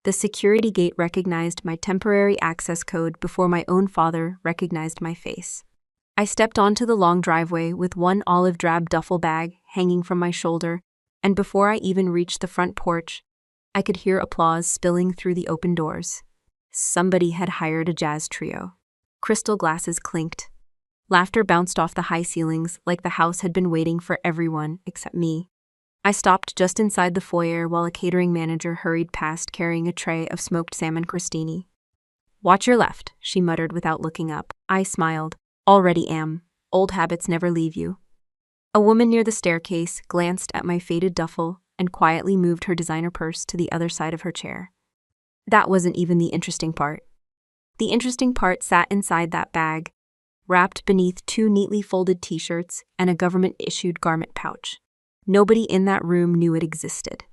The security gate recognized my temporary access code before my own father recognized my face. I stepped onto the long driveway with one olive drab duffel bag hanging from my shoulder, and before I even reached the front porch, I could hear applause spilling through the open doors. Somebody had hired a jazz trio. Crystal glasses clinked. Laughter bounced off the high ceilings like the house had been waiting for everyone except me. I stopped just inside the foyer while a catering manager hurried past carrying a tray of smoked salmon crostini. "Watch your left," she muttered without looking up. I smiled. "Already am. Old habits never leave you." A woman near the staircase glanced at my faded duffel and quietly moved her designer purse to the other side of her chair. That wasn't even the interesting part. The interesting part sat inside that bag, wrapped beneath two neatly folded t-shirts and a government-issued garment pouch. Nobody in that room knew it existed.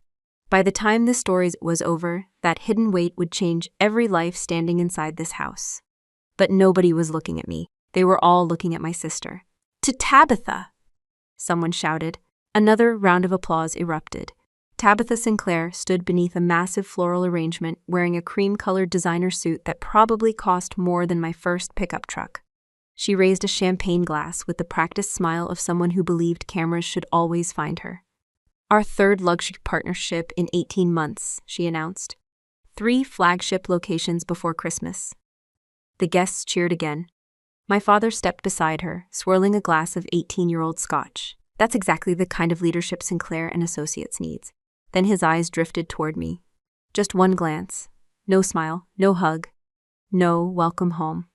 By the time this story was over, that hidden weight would change every life standing inside this house. But nobody was looking at me. They were all looking at my sister. "To Tabitha!" someone shouted. Another round of applause erupted. Tabitha Sinclair stood beneath a massive floral arrangement wearing a cream-colored designer suit that probably cost more than my first pickup truck. She raised a champagne glass with the practiced smile of someone who believed cameras should always find her. "Our third luxury partnership in 18 months, she announced. 3 flagship locations before Christmas. The guests cheered again. My father stepped beside her, swirling a glass of 18-year-old scotch. That's exactly the kind of leadership Sinclair and Associates needs. Then his eyes drifted toward me. Just one glance. No smile, no hug, no welcome home.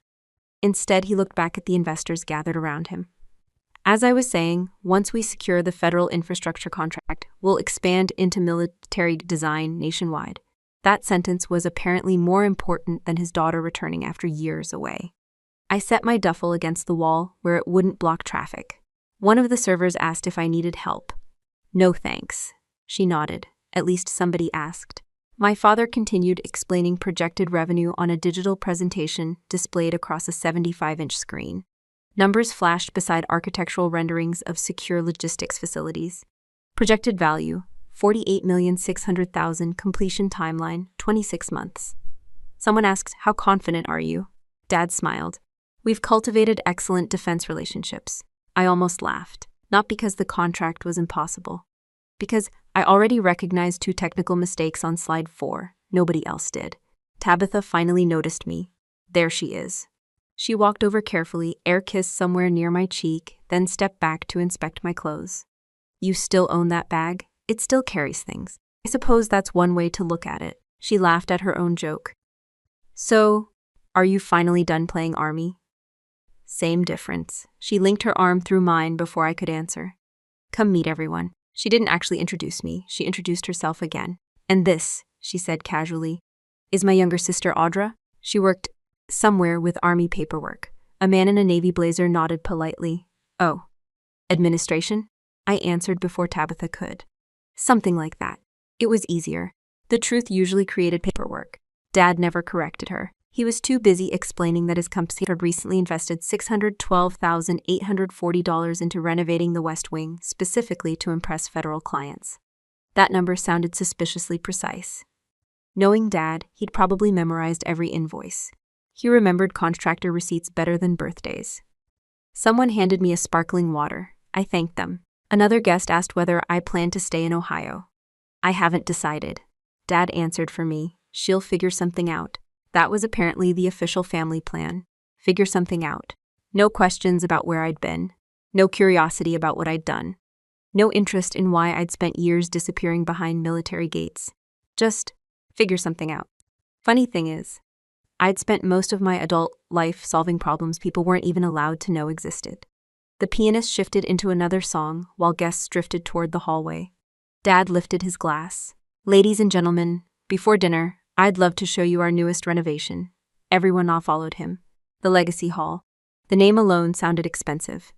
Instead, he looked back at the investors gathered around him. "As I was saying, once we secure the federal infrastructure contract, we'll expand into military design nationwide." That sentence was apparently more important than his daughter returning after years away. I set my duffel against the wall where it wouldn't block traffic. One of the servers asked if I needed help. "No thanks," she nodded. At least somebody asked. My father continued explaining projected revenue on a digital presentation displayed across a 75-inch screen. Numbers flashed beside architectural renderings of secure logistics facilities. Projected value, $48,600,000, completion timeline, 26 months. Someone asked, "How confident are you?" Dad smiled. "We've cultivated excellent defense relationships." I almost laughed, not because the contract was impossible. Because I already recognized 2 technical mistakes on slide 4. Nobody else did. Tabitha finally noticed me. There she is. She walked over carefully, air-kissed somewhere near my cheek, then stepped back to inspect my clothes. "You still own that bag? It still carries things. I suppose that's one way to look at it." She laughed at her own joke. "So, are you finally done playing Army?" Same difference. She linked her arm through mine before I could answer. "Come meet everyone." She didn't actually introduce me. She introduced herself again. "And this," she said casually, "is my younger sister Audra. She worked somewhere with Army paperwork." A man in a navy blazer nodded politely. "Oh, administration?" I answered before Tabitha could. "Something like that. It was easier. The truth usually created paperwork." Dad never corrected her. He was too busy explaining that his company had recently invested $612,840 into renovating the West Wing, specifically to impress federal clients. That number sounded suspiciously precise. Knowing Dad, he'd probably memorized every invoice. He remembered contractor receipts better than birthdays. Someone handed me a sparkling water. I thanked them. Another guest asked whether I planned to stay in Ohio. "I haven't decided." Dad answered for me. "She'll figure something out." That was apparently the official family plan. Figure something out. No questions about where I'd been. No curiosity about what I'd done. No interest in why I'd spent years disappearing behind military gates. Just figure something out. Funny thing is, I'd spent most of my adult life solving problems people weren't even allowed to know existed. The pianist shifted into another song while guests drifted toward the hallway. Dad lifted his glass. "Ladies and gentlemen, before dinner, I'd love to show you our newest renovation." Everyone all followed him. The Legacy Hall. The name alone sounded expensive.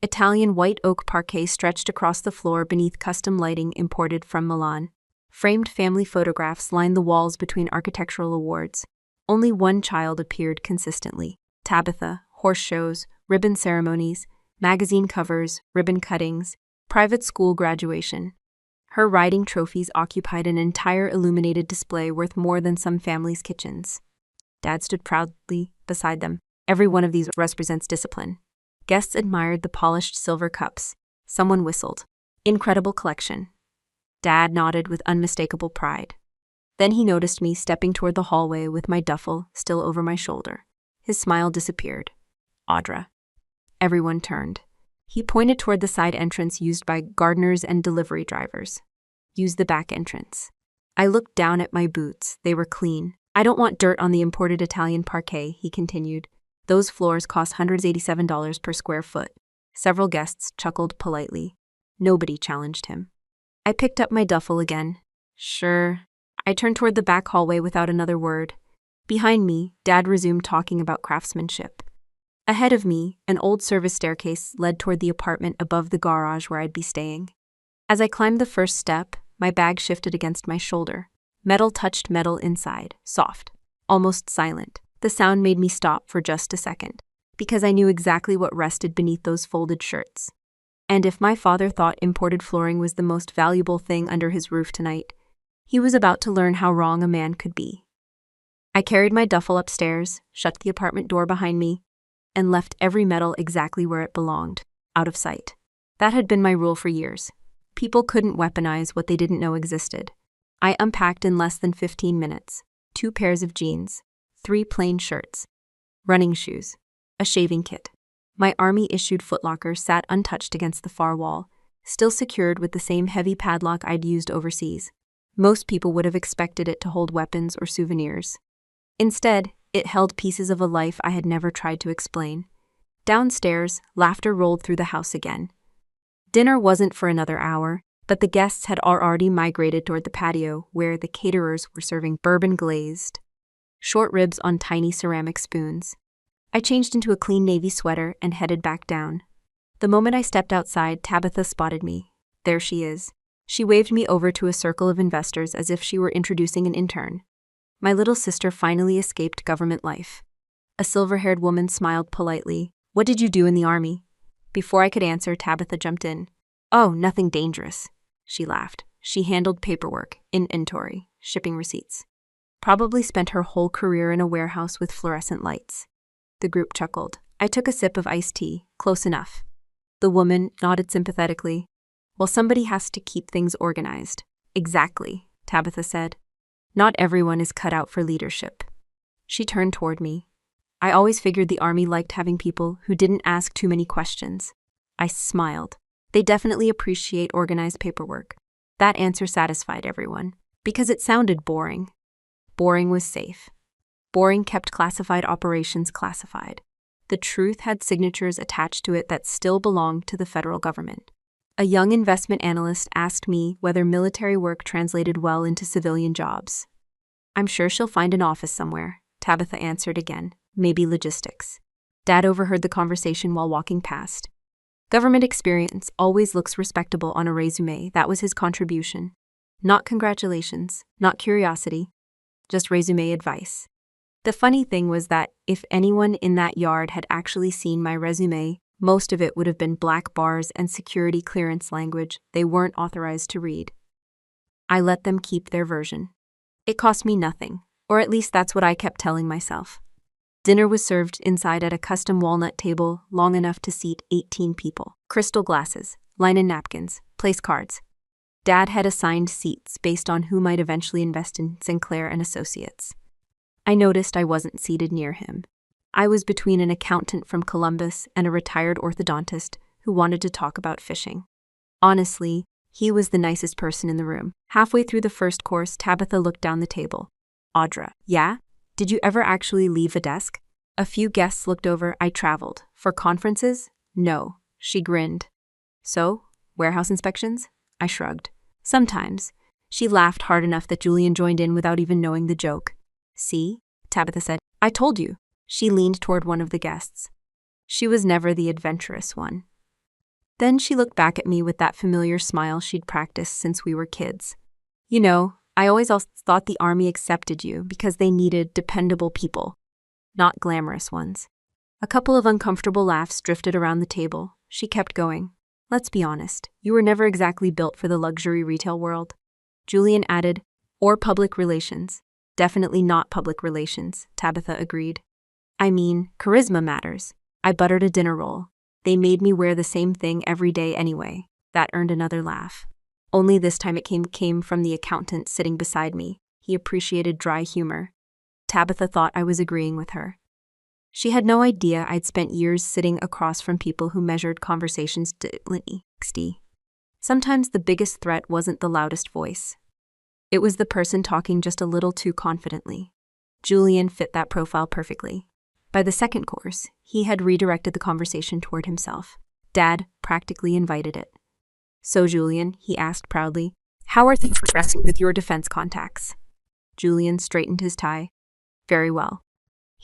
Italian white oak parquet stretched across the floor beneath custom lighting imported from Milan. Framed family photographs lined the walls between architectural awards. Only one child appeared consistently. Tabitha, horse shows, ribbon ceremonies, magazine covers, ribbon cuttings, private school graduation. Her riding trophies occupied an entire illuminated display worth more than some families' kitchens. Dad stood proudly beside them. Every one of these represents discipline. Guests admired the polished silver cups. Someone whistled. Incredible collection. Dad nodded with unmistakable pride. Then he noticed me stepping toward the hallway with my duffel still over my shoulder. His smile disappeared. Audra. Everyone turned. He pointed toward the side entrance used by gardeners and delivery drivers. Use the back entrance. I looked down at my boots. They were clean. I don't want dirt on the imported Italian parquet, he continued. Those floors cost $187 per square foot. Several guests chuckled politely. Nobody challenged him. I picked up my duffel again. Sure. I turned toward the back hallway without another word. Behind me, Dad resumed talking about craftsmanship. Ahead of me, an old service staircase led toward the apartment above the garage where I'd be staying. As I climbed the first step, my bag shifted against my shoulder. Metal touched metal inside, soft, almost silent. The sound made me stop for just a second, because I knew exactly what rested beneath those folded shirts. And if my father thought imported flooring was the most valuable thing under his roof tonight, he was about to learn how wrong a man could be. I carried my duffel upstairs, shut the apartment door behind me, and left every metal exactly where it belonged, out of sight. That had been my rule for years. People couldn't weaponize what they didn't know existed. I unpacked in less than 15 minutes. 2 pairs of jeans, 3 plain shirts, running shoes, a shaving kit. My army-issued footlocker sat untouched against the far wall, still secured with the same heavy padlock I'd used overseas. Most people would have expected it to hold weapons or souvenirs. Instead, it held pieces of a life I had never tried to explain. Downstairs, laughter rolled through the house again. Dinner wasn't for another hour, but the guests had already migrated toward the patio where the caterers were serving bourbon-glazed short ribs on tiny ceramic spoons. I changed into a clean navy sweater and headed back down. The moment I stepped outside, Tabitha spotted me. There she is. She waved me over to a circle of investors as if she were introducing an intern. My little sister finally escaped government life. A silver-haired woman smiled politely. What did you do in the army? Before I could answer, Tabitha jumped in. Oh, nothing dangerous. She laughed. She handled paperwork, inventory, shipping receipts. Probably spent her whole career in a warehouse with fluorescent lights. The group chuckled. I took a sip of iced tea. Close enough. The woman nodded sympathetically. Well, somebody has to keep things organized. Exactly, Tabitha said. Not everyone is cut out for leadership. She turned toward me. I always figured the army liked having people who didn't ask too many questions. I smiled. They definitely appreciate organized paperwork. That answer satisfied everyone, because it sounded boring. Boring was safe. Boring kept classified operations classified. The truth had signatures attached to it that still belonged to the federal government. A young investment analyst asked me whether military work translated well into civilian jobs. I'm sure she'll find an office somewhere, Tabitha answered again. Maybe logistics. Dad overheard the conversation while walking past. Government experience always looks respectable on a resume. That was his contribution. Not congratulations, not curiosity, just resume advice. The funny thing was that if anyone in that yard had actually seen my resume, most of it would have been black bars and security clearance language they weren't authorized to read. I let them keep their version. It cost me nothing, or at least that's what I kept telling myself. Dinner was served inside at a custom walnut table long enough to seat 18 people. Crystal glasses, linen napkins, place cards. Dad had assigned seats based on who might eventually invest in Sinclair and Associates. I noticed I wasn't seated near him. I was between an accountant from Columbus and a retired orthodontist who wanted to talk about fishing. Honestly, he was the nicest person in the room. Halfway through the first course, Tabitha looked down the table. Audra, yeah? Did you ever actually leave a desk? A few guests looked over. I traveled. For conferences? No. She grinned. So, warehouse inspections? I shrugged. Sometimes. She laughed hard enough that Julian joined in without even knowing the joke. See? Tabitha said. I told you. She leaned toward one of the guests. She was never the adventurous one. Then she looked back at me with that familiar smile she'd practiced since we were kids. You know, I always thought the army accepted you because they needed dependable people, not glamorous ones. A couple of uncomfortable laughs drifted around the table. She kept going. Let's be honest, you were never exactly built for the luxury retail world. Julian added, or public relations. Definitely not public relations, Tabitha agreed. I mean, charisma matters. I buttered a dinner roll. They made me wear the same thing every day anyway. That earned another laugh. Only this time it came from the accountant sitting beside me. He appreciated dry humor. Tabitha thought I was agreeing with her. She had no idea I'd spent years sitting across from people who measured conversations diligently. Sometimes the biggest threat wasn't the loudest voice. It was the person talking just a little too confidently. Julian fit that profile perfectly. By the second course, he had redirected the conversation toward himself. Dad practically invited it. So, Julian, he asked proudly, how are things progressing with your defense contacts? Julian straightened his tie. Very well.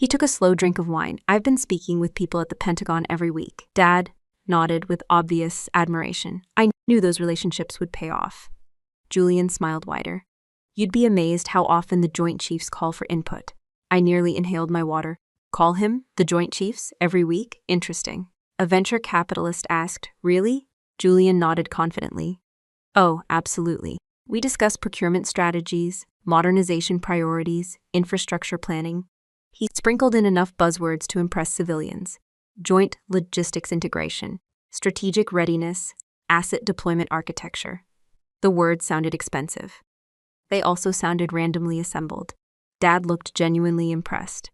He took a slow drink of wine. I've been speaking with people at the Pentagon every week. Dad nodded with obvious admiration. I knew those relationships would pay off. Julian smiled wider. You'd be amazed how often the Joint Chiefs call for input. I nearly inhaled my water. Call him, the Joint Chiefs, every week? Interesting. A venture capitalist asked, really? Julian nodded confidently. Oh, absolutely. We discuss procurement strategies, modernization priorities, infrastructure planning. He sprinkled in enough buzzwords to impress civilians. Joint logistics integration, strategic readiness, asset deployment architecture. The words sounded expensive. They also sounded randomly assembled. Dad looked genuinely impressed.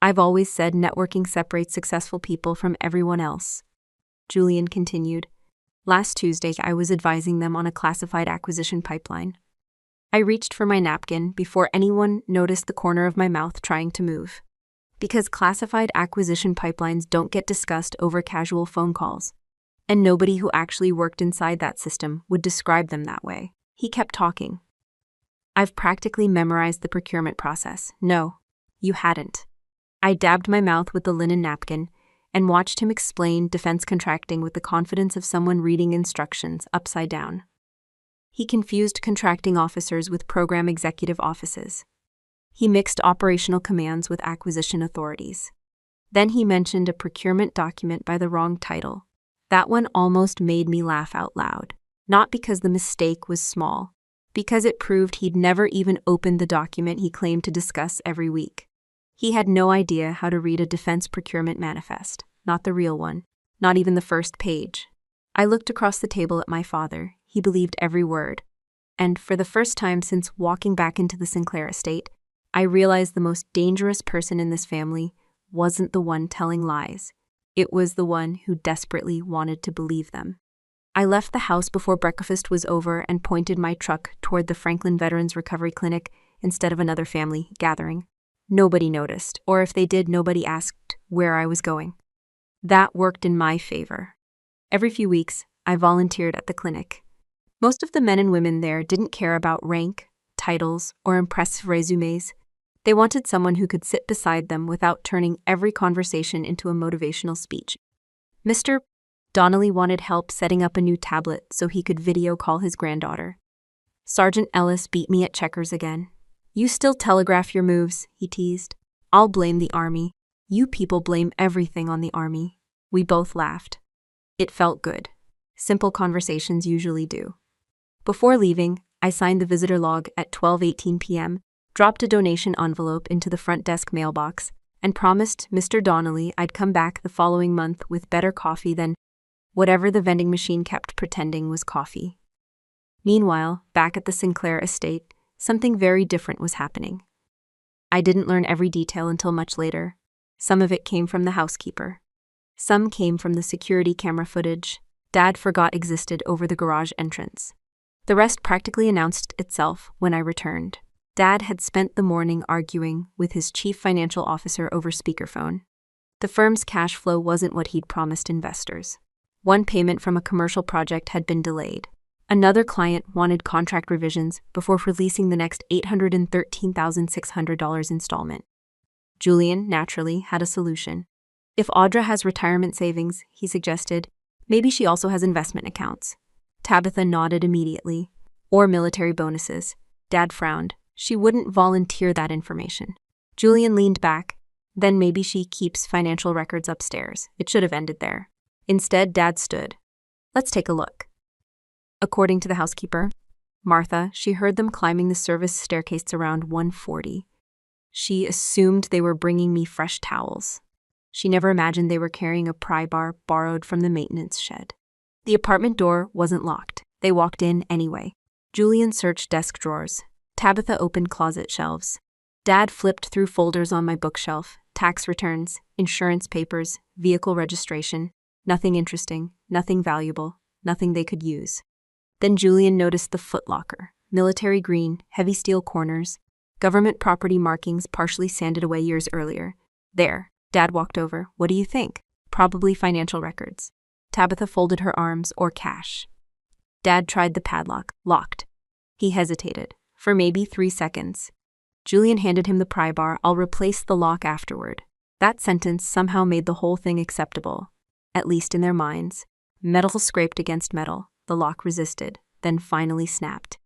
I've always said networking separates successful people from everyone else. Julian continued. Last Tuesday, I was advising them on a classified acquisition pipeline. I reached for my napkin before anyone noticed the corner of my mouth trying to move. Because classified acquisition pipelines don't get discussed over casual phone calls. And nobody who actually worked inside that system would describe them that way. He kept talking. I've practically memorized the procurement process. No, you hadn't. I dabbed my mouth with the linen napkin and watched him explain defense contracting with the confidence of someone reading instructions upside down. He confused contracting officers with program executive offices. He mixed operational commands with acquisition authorities. Then he mentioned a procurement document by the wrong title. That one almost made me laugh out loud. Not because the mistake was small, because it proved he'd never even opened the document he claimed to discuss every week. He had no idea how to read a defense procurement manifest, not the real one, not even the first page. I looked across the table at my father. He believed every word. And for the first time since walking back into the Sinclair estate, I realized the most dangerous person in this family wasn't the one telling lies. It was the one who desperately wanted to believe them. I left the house before breakfast was over and pointed my truck toward the Franklin Veterans Recovery Clinic instead of another family gathering. Nobody noticed, or if they did, nobody asked where I was going. That worked in my favor. Every few weeks, I volunteered at the clinic. Most of the men and women there didn't care about rank, titles, or impressive resumes. They wanted someone who could sit beside them without turning every conversation into a motivational speech. Mr. Donnelly wanted help setting up a new tablet so he could video call his granddaughter. Sergeant Ellis beat me at checkers again. You still telegraph your moves, he teased. I'll blame the Army. You people blame everything on the Army. We both laughed. It felt good. Simple conversations usually do. Before leaving, I signed the visitor log at 12:18 p.m., dropped a donation envelope into the front desk mailbox, and promised Mr. Donnelly I'd come back the following month with better coffee than whatever the vending machine kept pretending was coffee. Meanwhile, back at the Sinclair estate, something very different was happening. I didn't learn every detail until much later. Some of it came from the housekeeper. Some came from the security camera footage Dad forgot existed over the garage entrance. The rest practically announced itself when I returned. Dad had spent the morning arguing with his chief financial officer over speakerphone. The firm's cash flow wasn't what he'd promised investors. One payment from a commercial project had been delayed. Another client wanted contract revisions before releasing the next $813,600 installment. Julian, naturally, had a solution. If Audra has retirement savings, he suggested, maybe she also has investment accounts. Tabitha nodded immediately. Or military bonuses. Dad frowned. She wouldn't volunteer that information. Julian leaned back. Then maybe she keeps financial records upstairs. It should have ended there. Instead, Dad stood. Let's take a look. According to the housekeeper, Martha, she heard them climbing the service staircase around 1:40. She assumed they were bringing me fresh towels. She never imagined they were carrying a pry bar borrowed from the maintenance shed. The apartment door wasn't locked. They walked in anyway. Julian searched desk drawers. Tabitha opened closet shelves. Dad flipped through folders on my bookshelf, tax returns, insurance papers, vehicle registration. Nothing interesting, nothing valuable, nothing they could use. Then Julian noticed the footlocker, military green, heavy steel corners, government property markings partially sanded away years earlier. There, Dad walked over. What do you think? Probably financial records. Tabitha folded her arms, or cash. Dad tried the padlock, locked. He hesitated, for maybe 3 seconds. Julian handed him the pry bar. I'll replace the lock afterward. That sentence somehow made the whole thing acceptable, at least in their minds. Metal scraped against metal. The lock resisted, then finally snapped.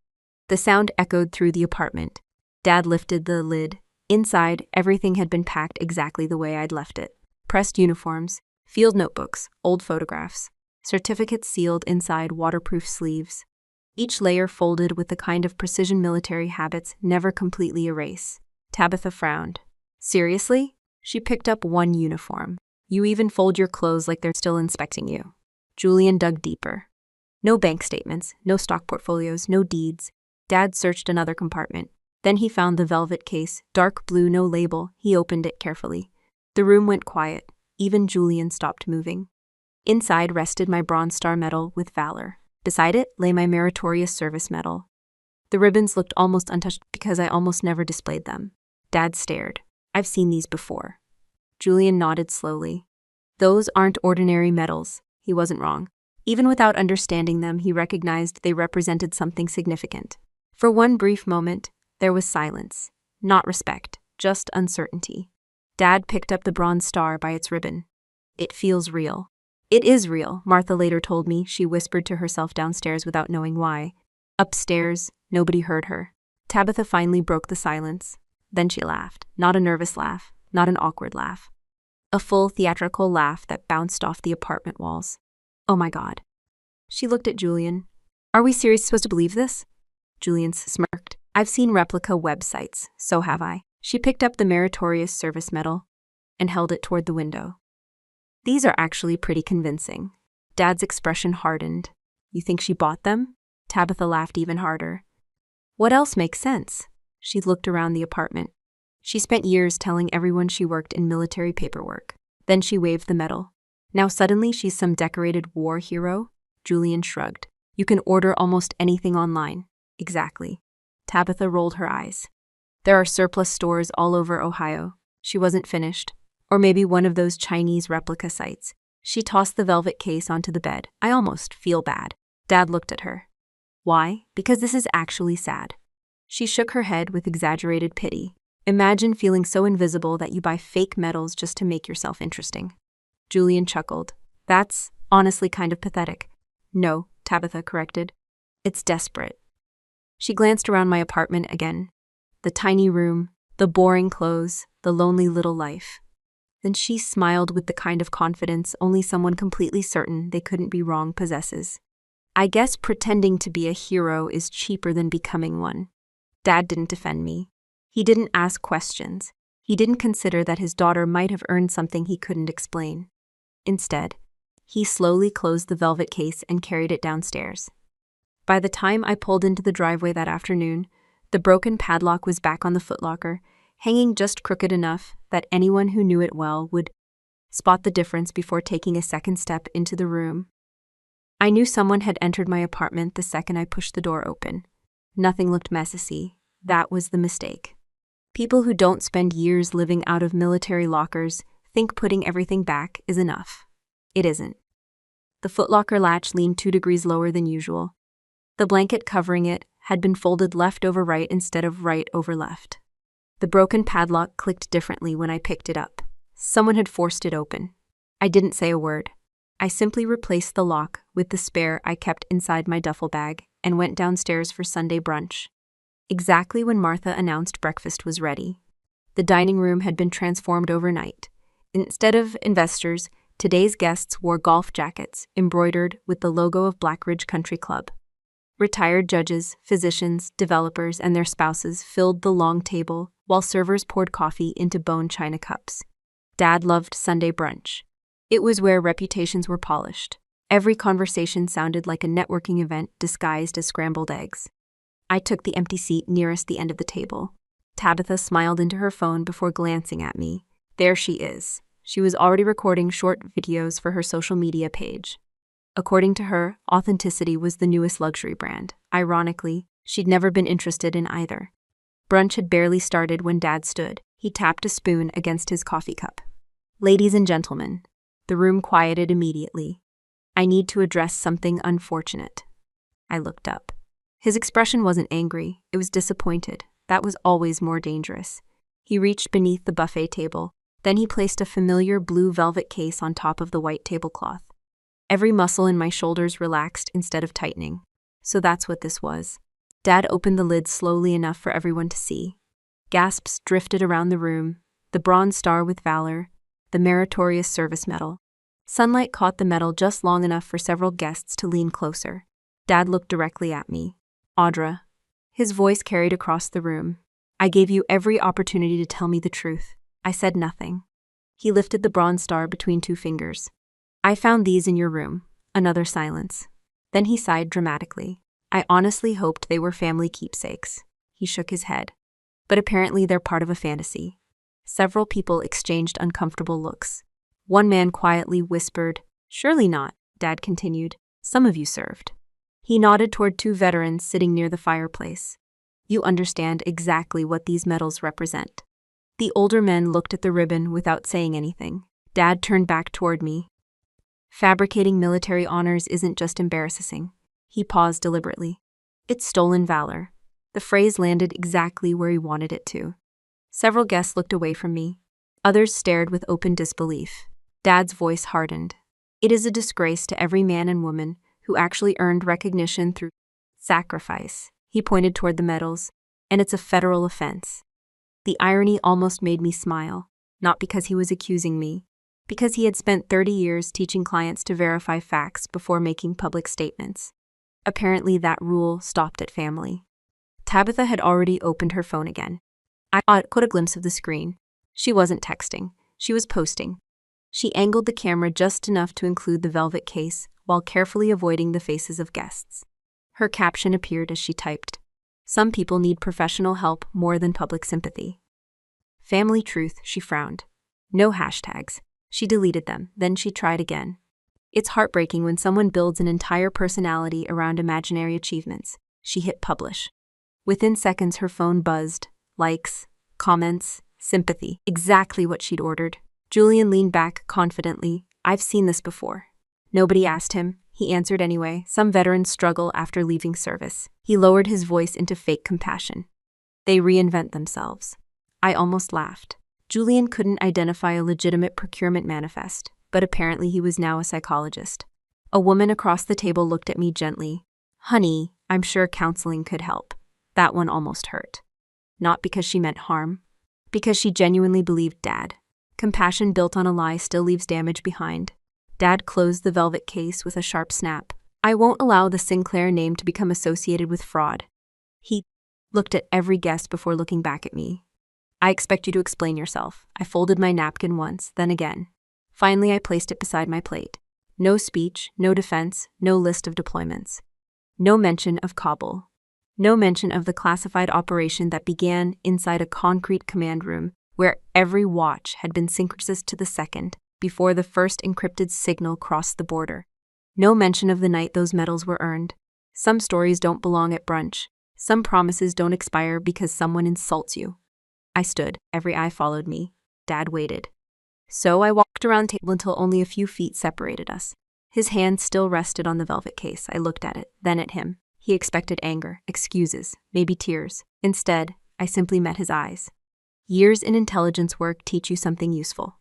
The sound echoed through the apartment. Dad lifted the lid. Inside, everything had been packed exactly the way I'd left it. Pressed uniforms, field notebooks, old photographs, certificates sealed inside waterproof sleeves. Each layer folded with the kind of precision military habits never completely erase. Tabitha frowned. Seriously? She picked up one uniform. You even fold your clothes like they're still inspecting you. Julian dug deeper. No bank statements, no stock portfolios, no deeds. Dad searched another compartment. Then he found the velvet case, dark blue, no label. He opened it carefully. The room went quiet. Even Julian stopped moving. Inside rested my Bronze Star medal with valor. Beside it lay my Meritorious Service medal. The ribbons looked almost untouched because I almost never displayed them. Dad stared. I've seen these before. Julian nodded slowly. Those aren't ordinary medals. He wasn't wrong. Even without understanding them, he recognized they represented something significant. For one brief moment, there was silence. Not respect, just uncertainty. Dad picked up the Bronze Star by its ribbon. It feels real. It is real, Martha later told me. She whispered to herself downstairs without knowing why. Upstairs, nobody heard her. Tabitha finally broke the silence. Then she laughed. Not a nervous laugh, not an awkward laugh. A full theatrical laugh that bounced off the apartment walls. Oh my God. She looked at Julian. Are we seriously supposed to believe this? Julian smirked. I've seen replica websites, so have I. She picked up the Meritorious Service medal and held it toward the window. These are actually pretty convincing. Dad's expression hardened. You think she bought them? Tabitha laughed even harder. What else makes sense? She looked around the apartment. She spent years telling everyone she worked in military paperwork. Then she waved the medal. Now suddenly she's some decorated war hero? Julian shrugged. You can order almost anything online. Exactly. Tabitha rolled her eyes. There are surplus stores all over Ohio. She wasn't finished. Or maybe one of those Chinese replica sites. She tossed the velvet case onto the bed. I almost feel bad. Dad looked at her. Why? Because this is actually sad. She shook her head with exaggerated pity. Imagine feeling so invisible that you buy fake medals just to make yourself interesting. Julian chuckled. That's honestly kind of pathetic. No, Tabitha corrected. It's desperate. She glanced around my apartment again. The tiny room, the boring clothes, the lonely little life. Then she smiled with the kind of confidence only someone completely certain they couldn't be wrong possesses. I guess pretending to be a hero is cheaper than becoming one. Dad didn't defend me. He didn't ask questions. He didn't consider that his daughter might have earned something he couldn't explain. Instead, he slowly closed the velvet case and carried it downstairs. By the time I pulled into the driveway that afternoon, the broken padlock was back on the footlocker, hanging just crooked enough that anyone who knew it well would spot the difference before taking a second step into the room. I knew someone had entered my apartment the second I pushed the door open. Nothing looked messy. That was the mistake. People who don't spend years living out of military lockers think putting everything back is enough. It isn't. The footlocker latch leaned 2 degrees lower than usual. The blanket covering it had been folded left over right instead of right over left. The broken padlock clicked differently when I picked it up. Someone had forced it open. I didn't say a word. I simply replaced the lock with the spare I kept inside my duffel bag and went downstairs for Sunday brunch. Exactly when Martha announced breakfast was ready. The dining room had been transformed overnight. Instead of investors, Today's guests wore golf jackets embroidered with the logo of Black Ridge Country Club. Retired judges, physicians, developers, and their spouses filled the long table while servers poured coffee into bone china cups. Dad loved Sunday brunch. It was where reputations were polished. Every conversation sounded like a networking event disguised as scrambled eggs. I took the empty seat nearest the end of the table. Tabitha smiled into her phone before glancing at me. There she is. She was already recording short videos for her social media page. According to her, authenticity was the newest luxury brand. Ironically, she'd never been interested in either. Brunch had barely started when Dad stood. He tapped a spoon against his coffee cup. "Ladies and gentlemen," the room quieted immediately. "I need to address something unfortunate." I looked up. His expression wasn't angry, it was disappointed. That was always more dangerous. He reached beneath the buffet table. Then he placed a familiar blue velvet case on top of the white tablecloth. Every muscle in my shoulders relaxed instead of tightening. So that's what this was. Dad opened the lid slowly enough for everyone to see. Gasps drifted around the room. The Bronze Star with Valor, the Meritorious Service Medal. Sunlight caught the medal just long enough for several guests to lean closer. Dad looked directly at me. "Audra." His voice carried across the room. "I gave you every opportunity to tell me the truth. I said nothing." He lifted the Bronze Star between two fingers. "I found these in your room." Another silence. Then he sighed dramatically. "I honestly hoped they were family keepsakes." He shook his head. "But apparently they're part of a fantasy." Several people exchanged uncomfortable looks. One man quietly whispered, "Surely not," Dad continued. "Some of you served." He nodded toward two veterans sitting near the fireplace. "You understand exactly what these medals represent." The older men looked at the ribbon without saying anything. Dad turned back toward me. "Fabricating military honors isn't just embarrassing." He paused deliberately. "It's stolen valor." The phrase landed exactly where he wanted it to. Several guests looked away from me. Others stared with open disbelief. Dad's voice hardened. "It is a disgrace to every man and woman who actually earned recognition through sacrifice." He pointed toward the medals. "And it's a federal offense." The irony almost made me smile, not because he was accusing me, because he had spent 30 years teaching clients to verify facts before making public statements. Apparently that rule stopped at family. Tabitha had already opened her phone again. I caught a glimpse of the screen. She wasn't texting, she was posting. She angled the camera just enough to include the velvet case while carefully avoiding the faces of guests. Her caption appeared as she typed. "Some people need professional help more than public sympathy." "Family truth," she frowned. No hashtags. She deleted them, then she tried again. "It's heartbreaking when someone builds an entire personality around imaginary achievements." She hit publish. Within seconds her phone buzzed. Likes, comments, sympathy. Exactly what she'd ordered. Julian leaned back confidently. "I've seen this before." Nobody asked him. He answered anyway. "Some veterans struggle after leaving service." He lowered his voice into fake compassion. "They reinvent themselves." I almost laughed. Julian couldn't identify a legitimate procurement manifest, but apparently he was now a psychologist. A woman across the table looked at me gently. "Honey, I'm sure counseling could help." That one almost hurt. Not because she meant harm, because she genuinely believed Dad. Compassion built on a lie still leaves damage behind. Dad closed the velvet case with a sharp snap. "I won't allow the Sinclair name to become associated with fraud." He looked at every guest before looking back at me. "I expect you to explain yourself." I folded my napkin once, then again. Finally, I placed it beside my plate. No speech, no defense, no list of deployments. No mention of Kabul. No mention of the classified operation that began inside a concrete command room where every watch had been synchronized to the second before the first encrypted signal crossed the border. No mention of the night those medals were earned. Some stories don't belong at brunch. Some promises don't expire because someone insults you. I stood. Every eye followed me. Dad waited. So I walked around the table until only a few feet separated us. His hand still rested on the velvet case. I looked at it, then at him. He expected anger, excuses, maybe tears. Instead, I simply met his eyes. Years in intelligence work teach you something useful.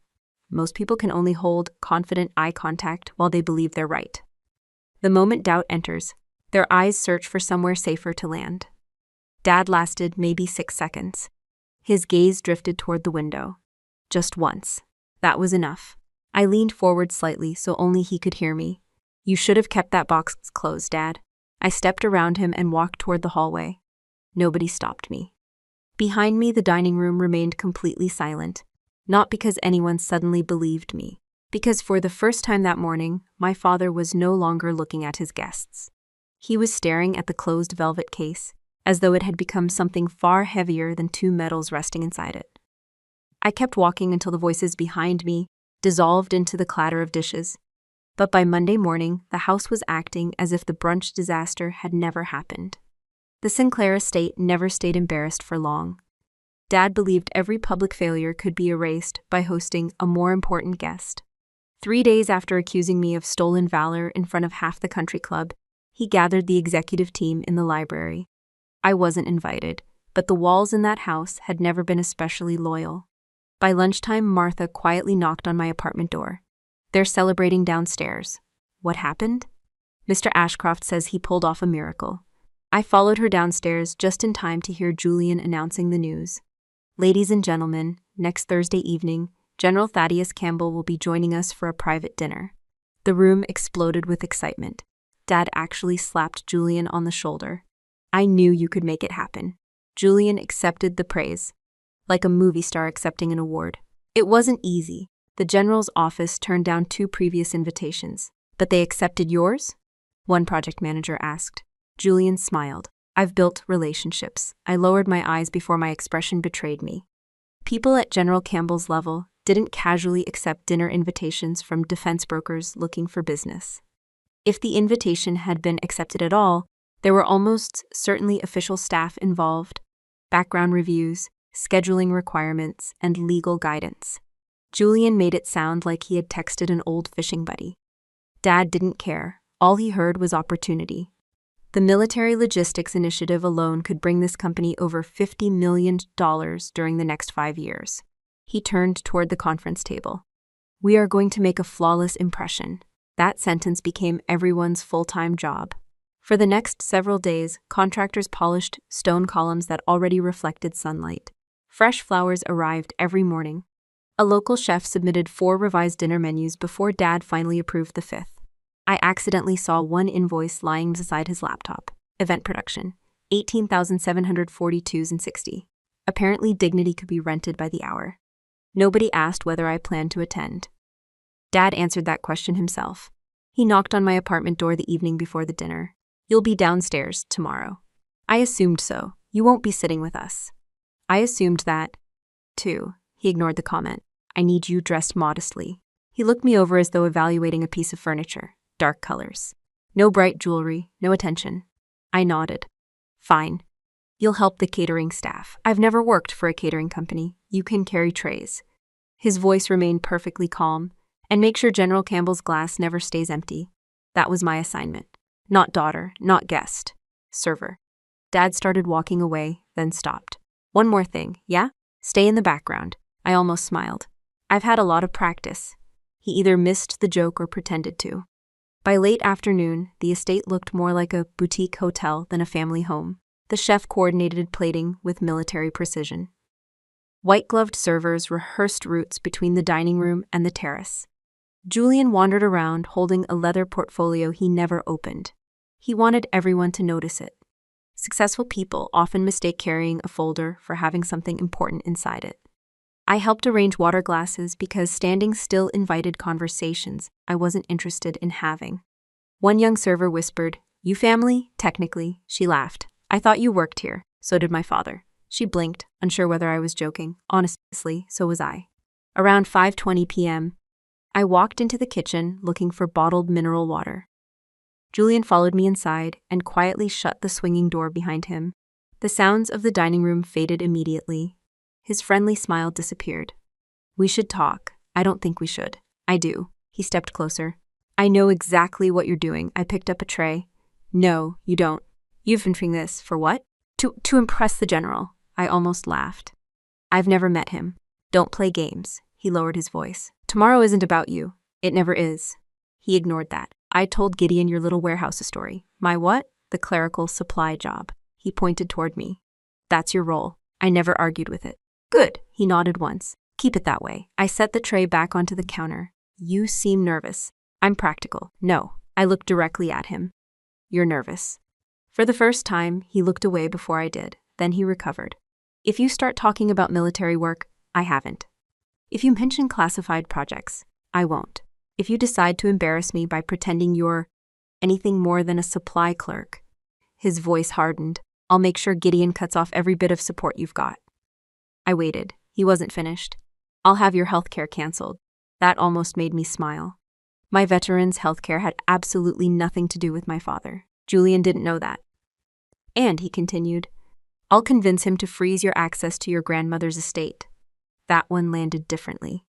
Most people can only hold confident eye contact while they believe they're right. The moment doubt enters, their eyes search for somewhere safer to land. Dad lasted maybe 6 seconds. His gaze drifted toward the window. Just once. That was enough. I leaned forward slightly so only he could hear me. You should have kept that box closed, Dad. I stepped around him and walked toward the hallway. Nobody stopped me. Behind me, the dining room remained completely silent, not because anyone suddenly believed me, because for the first time that morning, my father was no longer looking at his guests. He was staring at the closed velvet case, as though it had become something far heavier than two medals resting inside it. I kept walking until the voices behind me dissolved into the clatter of dishes. But by Monday morning, the house was acting as if the brunch disaster had never happened. The Sinclair estate never stayed embarrassed for long. Dad believed every public failure could be erased by hosting a more important guest. 3 days after accusing me of stolen valor in front of half the country club, he gathered the executive team in the library. I wasn't invited, but the walls in that house had never been especially loyal. By lunchtime, Martha quietly knocked on my apartment door. They're celebrating downstairs. What happened? Mr. Ashcroft says he pulled off a miracle. I followed her downstairs just in time to hear Julian announcing the news. Ladies and gentlemen, next Thursday evening, General Thaddeus Campbell will be joining us for a private dinner. The room exploded with excitement. Dad actually slapped Julian on the shoulder. I knew you could make it happen. Julian accepted the praise, like a movie star accepting an award. It wasn't easy. The general's office turned down 2 previous invitations, but they accepted yours? One project manager asked. Julian smiled. I've built relationships. I lowered my eyes before my expression betrayed me. People at General Campbell's level didn't casually accept dinner invitations from defense brokers looking for business. If the invitation had been accepted at all, there were almost certainly official staff involved, background reviews, scheduling requirements, and legal guidance. Julian made it sound like he had texted an old fishing buddy. Dad didn't care. All he heard was opportunity. The military logistics initiative alone could bring this company over $50 million during the next 5 years. He turned toward the conference table. We are going to make a flawless impression. That sentence became everyone's full-time job. For the next several days, contractors polished stone columns that already reflected sunlight. Fresh flowers arrived every morning. A local chef submitted 4 revised dinner menus before Dad finally approved the 5th. I accidentally saw one invoice lying beside his laptop. Event production, $18,742.60. Apparently dignity could be rented by the hour. Nobody asked whether I planned to attend. Dad answered that question himself. He knocked on my apartment door the evening before the dinner. You'll be downstairs tomorrow. I assumed so. You won't be sitting with us. I assumed that, too. He ignored the comment. I need you dressed modestly. He looked me over as though evaluating a piece of furniture. Dark colors. No bright jewelry, no attention. I nodded. Fine. You'll help the catering staff. I've never worked for a catering company. You can carry trays. His voice remained perfectly calm. And make sure General Campbell's glass never stays empty. That was my assignment. Not daughter, not guest. Server. Dad started walking away, then stopped. One more thing, yeah? Stay in the background. I almost smiled. I've had a lot of practice. He either missed the joke or pretended to. By late afternoon, the estate looked more like a boutique hotel than a family home. The chef coordinated plating with military precision. White-gloved servers rehearsed routes between the dining room and the terrace. Julian wandered around holding a leather portfolio he never opened. He wanted everyone to notice it. Successful people often mistake carrying a folder for having something important inside it. I helped arrange water glasses because standing still invited conversations I wasn't interested in having. One young server whispered, "You family? Technically." She laughed. "I thought you worked here." So did my father. She blinked, unsure whether I was joking. Honestly, so was I. Around 5:20 p.m., I walked into the kitchen looking for bottled mineral water. Julian followed me inside and quietly shut the swinging door behind him. The sounds of the dining room faded immediately. His friendly smile disappeared. "We should talk." "I don't think we should." "I do." He stepped closer. "I know exactly what you're doing." I picked up a tray. "No, you don't. You've been doing this for what?" To impress the general." I almost laughed. "I've never met him." "Don't play games." He lowered his voice. "Tomorrow isn't about you. It never is." He ignored that. "I told Gideon your little warehouse story." "My what?" "The clerical supply job." He pointed toward me. "That's your role." I never argued with it. "Good." He nodded once. "Keep it that way." I set the tray back onto the counter. You seem nervous. I'm practical. No. I looked directly at him. You're nervous. For the first time, he looked away before I did. Then he recovered. If you start talking about military work, I haven't. If you mention classified projects, I won't. If you decide to embarrass me by pretending you're anything more than a supply clerk, his voice hardened, I'll make sure Gideon cuts off every bit of support you've got. I waited. He wasn't finished. I'll have your healthcare canceled. That almost made me smile. My veteran's healthcare had absolutely nothing to do with my father. Julian didn't know that. And, he continued, I'll convince him to freeze your access to your grandmother's estate. That one landed differently.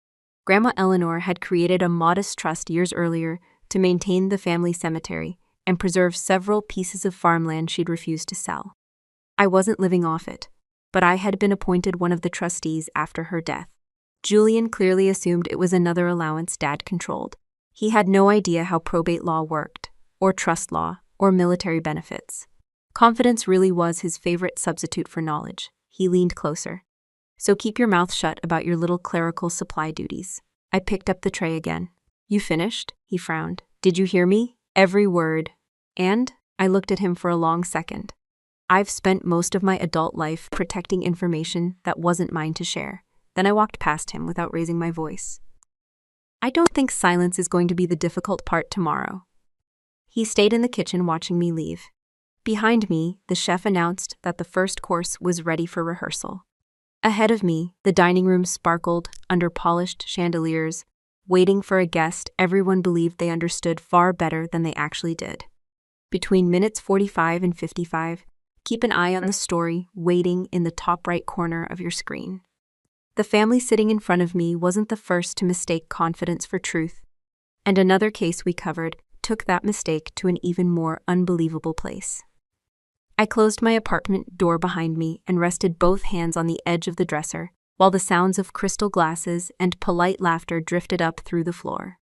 Grandma Eleanor had created a modest trust years earlier to maintain the family cemetery and preserve several pieces of farmland she'd refused to sell. I wasn't living off it, but I had been appointed one of the trustees after her death. Julian clearly assumed it was another allowance Dad controlled. He had no idea how probate law worked, or trust law, or military benefits. Confidence really was his favorite substitute for knowledge. He leaned closer. So keep your mouth shut about your little clerical supply duties. I picked up the tray again. You finished? He frowned. Did you hear me? Every word. And? I looked at him for a long second. I've spent most of my adult life protecting information that wasn't mine to share. Then I walked past him without raising my voice. I don't think silence is going to be the difficult part tomorrow. He stayed in the kitchen watching me leave. Behind me, the chef announced that the first course was ready for rehearsal. Ahead of me, the dining room sparkled under polished chandeliers. Waiting for a guest everyone believed they understood far better than they actually did. Between minutes 45 and 55, keep an eye on the story waiting in the top right corner of your screen. The family sitting in front of me wasn't the first to mistake confidence for truth, and another case we covered took that mistake to an even more unbelievable place. I closed my apartment door behind me and rested both hands on the edge of the dresser, while the sounds of crystal glasses and polite laughter drifted up through the floor.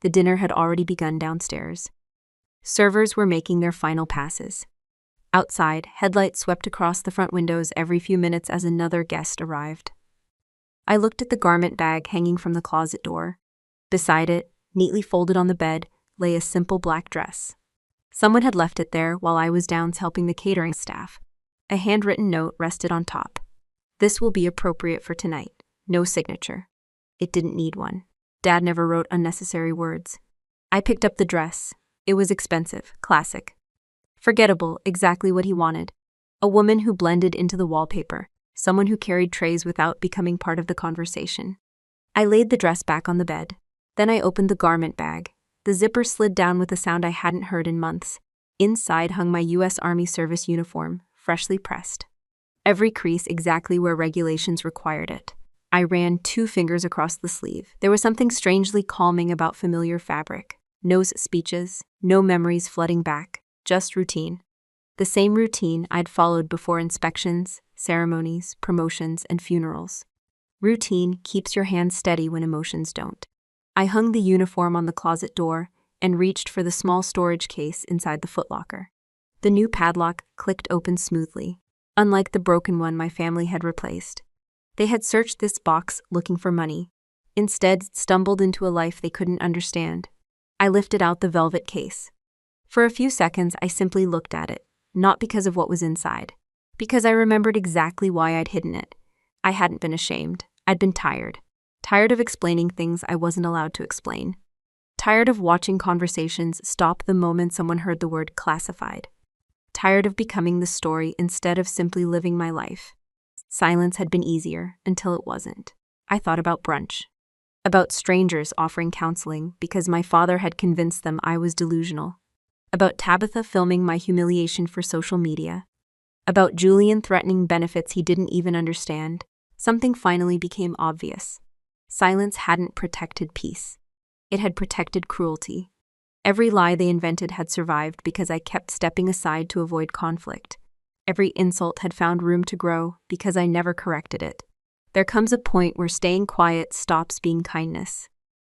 The dinner had already begun downstairs. Servers were making their final passes. Outside, headlights swept across the front windows every few minutes as another guest arrived. I looked at the garment bag hanging from the closet door. Beside it, neatly folded on the bed, lay a simple black dress. Someone had left it there while I was down helping the catering staff. A handwritten note rested on top. This will be appropriate for tonight. No signature. It didn't need one. Dad never wrote unnecessary words. I picked up the dress. It was expensive, classic. Forgettable, exactly what he wanted. A woman who blended into the wallpaper. Someone who carried trays without becoming part of the conversation. I laid the dress back on the bed. Then I opened the garment bag. The zipper slid down with a sound I hadn't heard in months. Inside hung my U.S. Army service uniform, freshly pressed. Every crease exactly where regulations required it. I ran 2 fingers across the sleeve. There was something strangely calming about familiar fabric. No speeches, no memories flooding back, just routine. The same routine I'd followed before inspections, ceremonies, promotions, and funerals. Routine keeps your hands steady when emotions don't. I hung the uniform on the closet door and reached for the small storage case inside the footlocker. The new padlock clicked open smoothly, unlike the broken one my family had replaced. They had searched this box looking for money, instead stumbled into a life they couldn't understand. I lifted out the velvet case. For a few seconds, I simply looked at it, not because of what was inside, because I remembered exactly why I'd hidden it. I hadn't been ashamed. I'd been tired. Tired of explaining things I wasn't allowed to explain. Tired of watching conversations stop the moment someone heard the word classified. Tired of becoming the story instead of simply living my life. Silence had been easier until it wasn't. I thought about brunch. About strangers offering counseling because my father had convinced them I was delusional. About Tabitha filming my humiliation for social media. About Julian threatening benefits he didn't even understand. Something finally became obvious. Silence hadn't protected peace. It had protected cruelty. Every lie they invented had survived because I kept stepping aside to avoid conflict. Every insult had found room to grow because I never corrected it. There comes a point where staying quiet stops being kindness.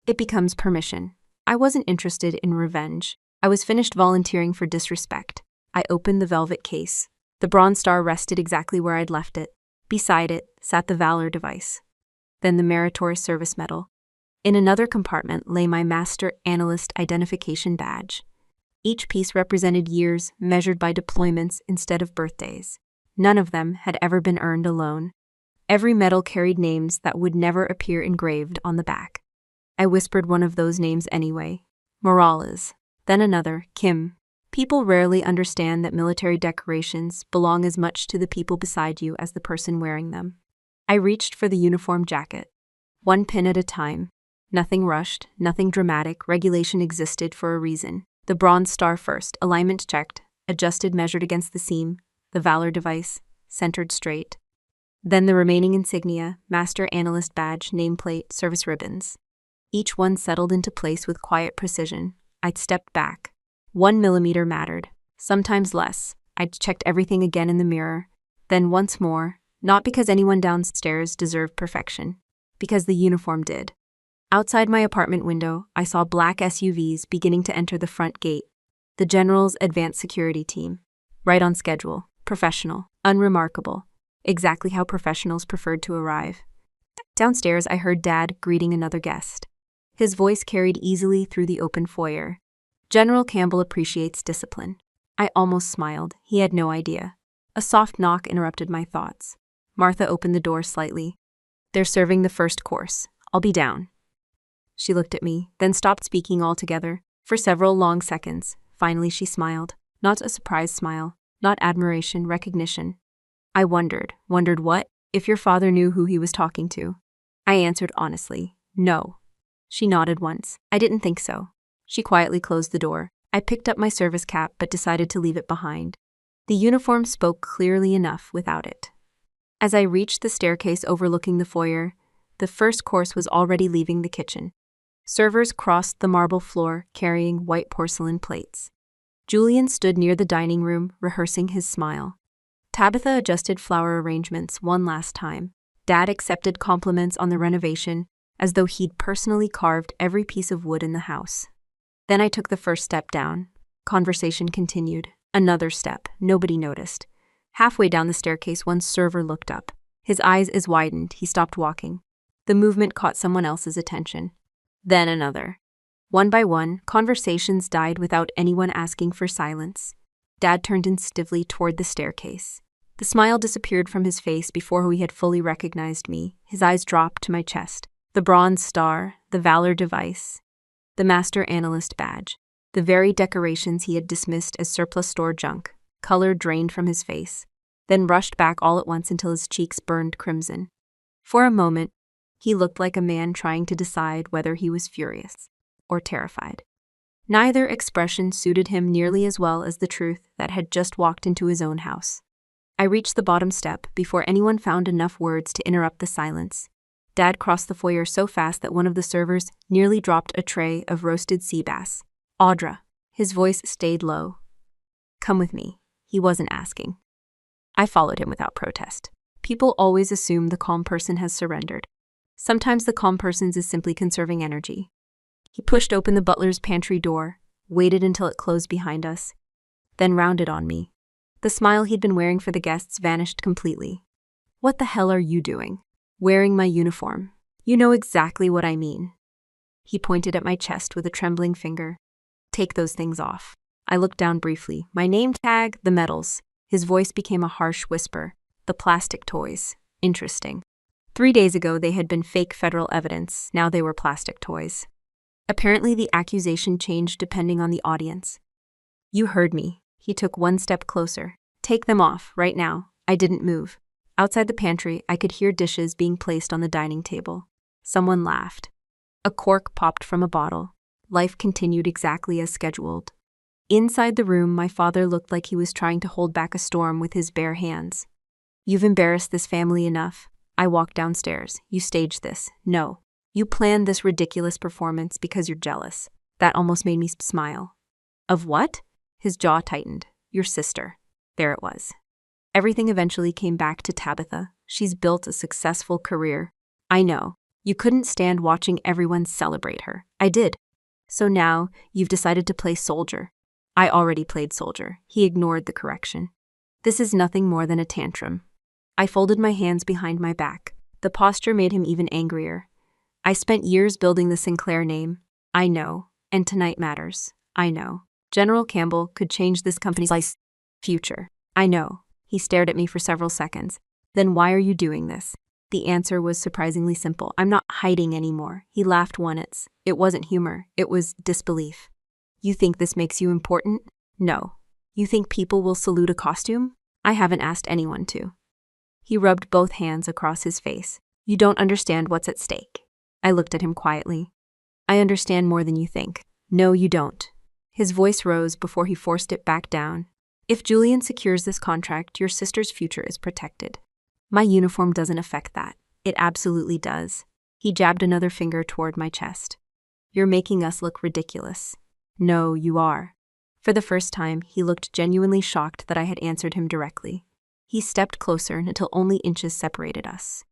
It becomes permission. I wasn't interested in revenge. I was finished volunteering for disrespect. I opened the velvet case. The Bronze Star rested exactly where I'd left it. Beside it sat the Valor device. Then the Meritorious Service Medal. In another compartment lay my master analyst identification badge. Each piece represented years measured by deployments instead of birthdays. None of them had ever been earned alone. Every medal carried names that would never appear engraved on the back. I whispered one of those names anyway. Morales. Then another, Kim. People rarely understand that military decorations belong as much to the people beside you as the person wearing them. I reached for the uniform jacket. One pin at a time. Nothing rushed, nothing dramatic. Regulation existed for a reason. The bronze star first, alignment checked, adjusted, measured against the seam, the Valor device, centered straight. Then the remaining insignia, master analyst badge, nameplate, service ribbons. Each one settled into place with quiet precision. I'd stepped back. 1 millimeter mattered, sometimes less. I'd checked everything again in the mirror, then once more, not because anyone downstairs deserved perfection, because the uniform did. Outside my apartment window, I saw black SUVs beginning to enter the front gate. The General's advanced security team. Right on schedule, professional, unremarkable, exactly how professionals preferred to arrive. Downstairs, I heard Dad greeting another guest. His voice carried easily through the open foyer. General Campbell appreciates discipline. I almost smiled. He had no idea. A soft knock interrupted my thoughts. Martha opened the door slightly. They're serving the first course. I'll be down. She looked at me, then stopped speaking altogether. For several long seconds, finally she smiled. Not a surprised smile, not admiration, recognition. I wondered what? If your father knew who he was talking to. I answered honestly, no. She nodded once. I didn't think so. She quietly closed the door. I picked up my service cap but decided to leave it behind. The uniform spoke clearly enough without it. As I reached the staircase overlooking the foyer, the first course was already leaving the kitchen. Servers crossed the marble floor carrying white porcelain plates. Julian stood near the dining room, rehearsing his smile. Tabitha adjusted flower arrangements one last time. Dad accepted compliments on the renovation, as though he'd personally carved every piece of wood in the house. Then I took the first step down. Conversation continued. Another step. Nobody noticed. Halfway down the staircase, one server looked up. His eyes widened. He stopped walking. The movement caught someone else's attention. Then another. One by one, conversations died without anyone asking for silence. Dad turned instinctively toward the staircase. The smile disappeared from his face before he had fully recognized me. His eyes dropped to my chest. The bronze star, the Valor device, the master analyst badge, the very decorations he had dismissed as surplus store junk. Color drained from his face, then rushed back all at once until his cheeks burned crimson. For a moment, he looked like a man trying to decide whether he was furious or terrified. Neither expression suited him nearly as well as the truth that had just walked into his own house. I reached the bottom step before anyone found enough words to interrupt the silence. Dad crossed the foyer so fast that one of the servers nearly dropped a tray of roasted sea bass. Audra. His voice stayed low. Come with me. He wasn't asking. I followed him without protest. People always assume the calm person has surrendered. Sometimes the calm person's is simply conserving energy. He pushed open the butler's pantry door, waited until it closed behind us, then rounded on me. The smile he'd been wearing for the guests vanished completely. What the hell are you doing? Wearing my uniform. You know exactly what I mean. He pointed at my chest with a trembling finger. Take those things off. I looked down briefly. My name tag, the medals. His voice became a harsh whisper. The plastic toys. Interesting. 3 days ago they had been fake federal evidence. Now they were plastic toys. Apparently the accusation changed depending on the audience. You heard me. He took one step closer. Take them off, right now. I didn't move. Outside the pantry, I could hear dishes being placed on the dining table. Someone laughed. A cork popped from a bottle. Life continued exactly as scheduled. Inside the room, my father looked like he was trying to hold back a storm with his bare hands. You've embarrassed this family enough. I walked downstairs. You staged this. No. You planned this ridiculous performance because you're jealous. That almost made me smile. Of what? His jaw tightened. Your sister. There it was. Everything eventually came back to Tabitha. She's built a successful career. I know. You couldn't stand watching everyone celebrate her. I did. So now, you've decided to play soldier. I already played soldier. He ignored the correction. This is nothing more than a tantrum. I folded my hands behind my back. The posture made him even angrier. I spent years building the Sinclair name. I know. And tonight matters. I know. General Campbell could change this company's future. I know. He stared at me for several seconds. Then why are you doing this? The answer was surprisingly simple. I'm not hiding anymore. He laughed once. It wasn't humor. It was disbelief. You think this makes you important? No. You think people will salute a costume? I haven't asked anyone to. He rubbed both hands across his face. You don't understand what's at stake. I looked at him quietly. I understand more than you think. No, you don't. His voice rose before he forced it back down. If Julian secures this contract, your sister's future is protected. My uniform doesn't affect that. It absolutely does. He jabbed another finger toward my chest. You're making us look ridiculous. No, you are. For the first time, he looked genuinely shocked that I had answered him directly. He stepped closer until only inches separated us.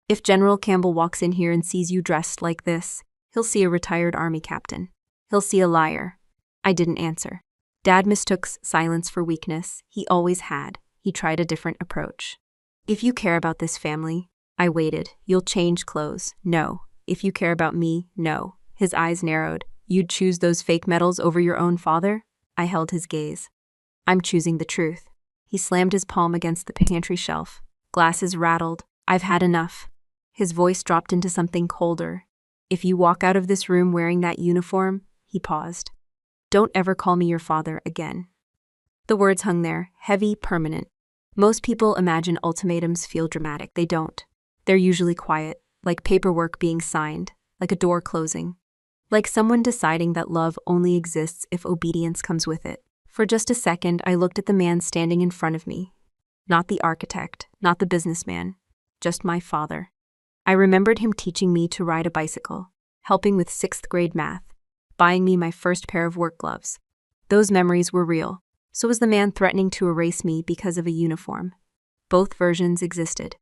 If General Campbell walks in here and sees you dressed like this, he'll see a retired army captain. He'll see a liar. I didn't answer. Dad mistook silence for weakness. He always had. He tried a different approach. If you care about this family, I waited. You'll change clothes. No. If you care about me, no. His eyes narrowed. You'd choose those fake medals over your own father? I held his gaze. I'm choosing the truth. He slammed his palm against the pantry shelf. Glasses rattled. I've had enough. His voice dropped into something colder. If you walk out of this room wearing that uniform, he paused. Don't ever call me your father again. The words hung there, heavy, permanent. Most people imagine ultimatums feel dramatic. They don't. They're usually quiet, like paperwork being signed, like a door closing, like someone deciding that love only exists if obedience comes with it. For just a second, I looked at the man standing in front of me. Not the architect, not the businessman, just my father. I remembered him teaching me to ride a bicycle, helping with 6th grade math, buying me my first pair of work gloves. Those memories were real. So was the man threatening to erase me because of a uniform. Both versions existed.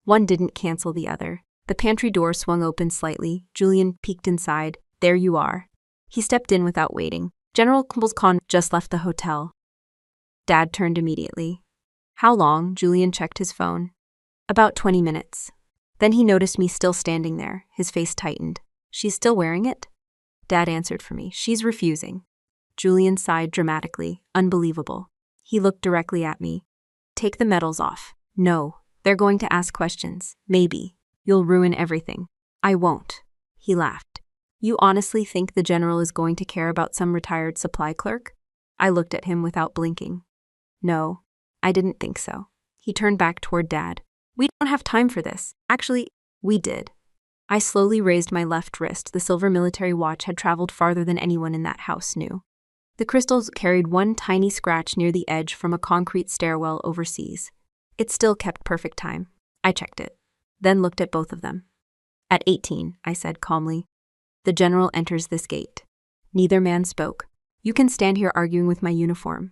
One didn't cancel the other. The pantry door swung open slightly. Julian peeked inside. There you are. He stepped in without waiting. General Campbell's con just left the hotel. Dad turned immediately. How long? Julian checked his phone. About 20 minutes. Then he noticed me still standing there. His face tightened. She's still wearing it? Dad answered for me. She's refusing. Julian sighed dramatically. Unbelievable. He looked directly at me. Take the medals off. No. They're going to ask questions. Maybe. You'll ruin everything. I won't. He laughed. You honestly think the general is going to care about some retired supply clerk? I looked at him without blinking. No, I didn't think so. He turned back toward Dad. We don't have time for this. Actually, we did. I slowly raised my left wrist. The silver military watch had traveled farther than anyone in that house knew. The crystals carried one tiny scratch near the edge from a concrete stairwell overseas. It still kept perfect time. I checked it, then looked at both of them. At 18, I said calmly. The general enters this gate. Neither man spoke. You can stand here arguing with my uniform.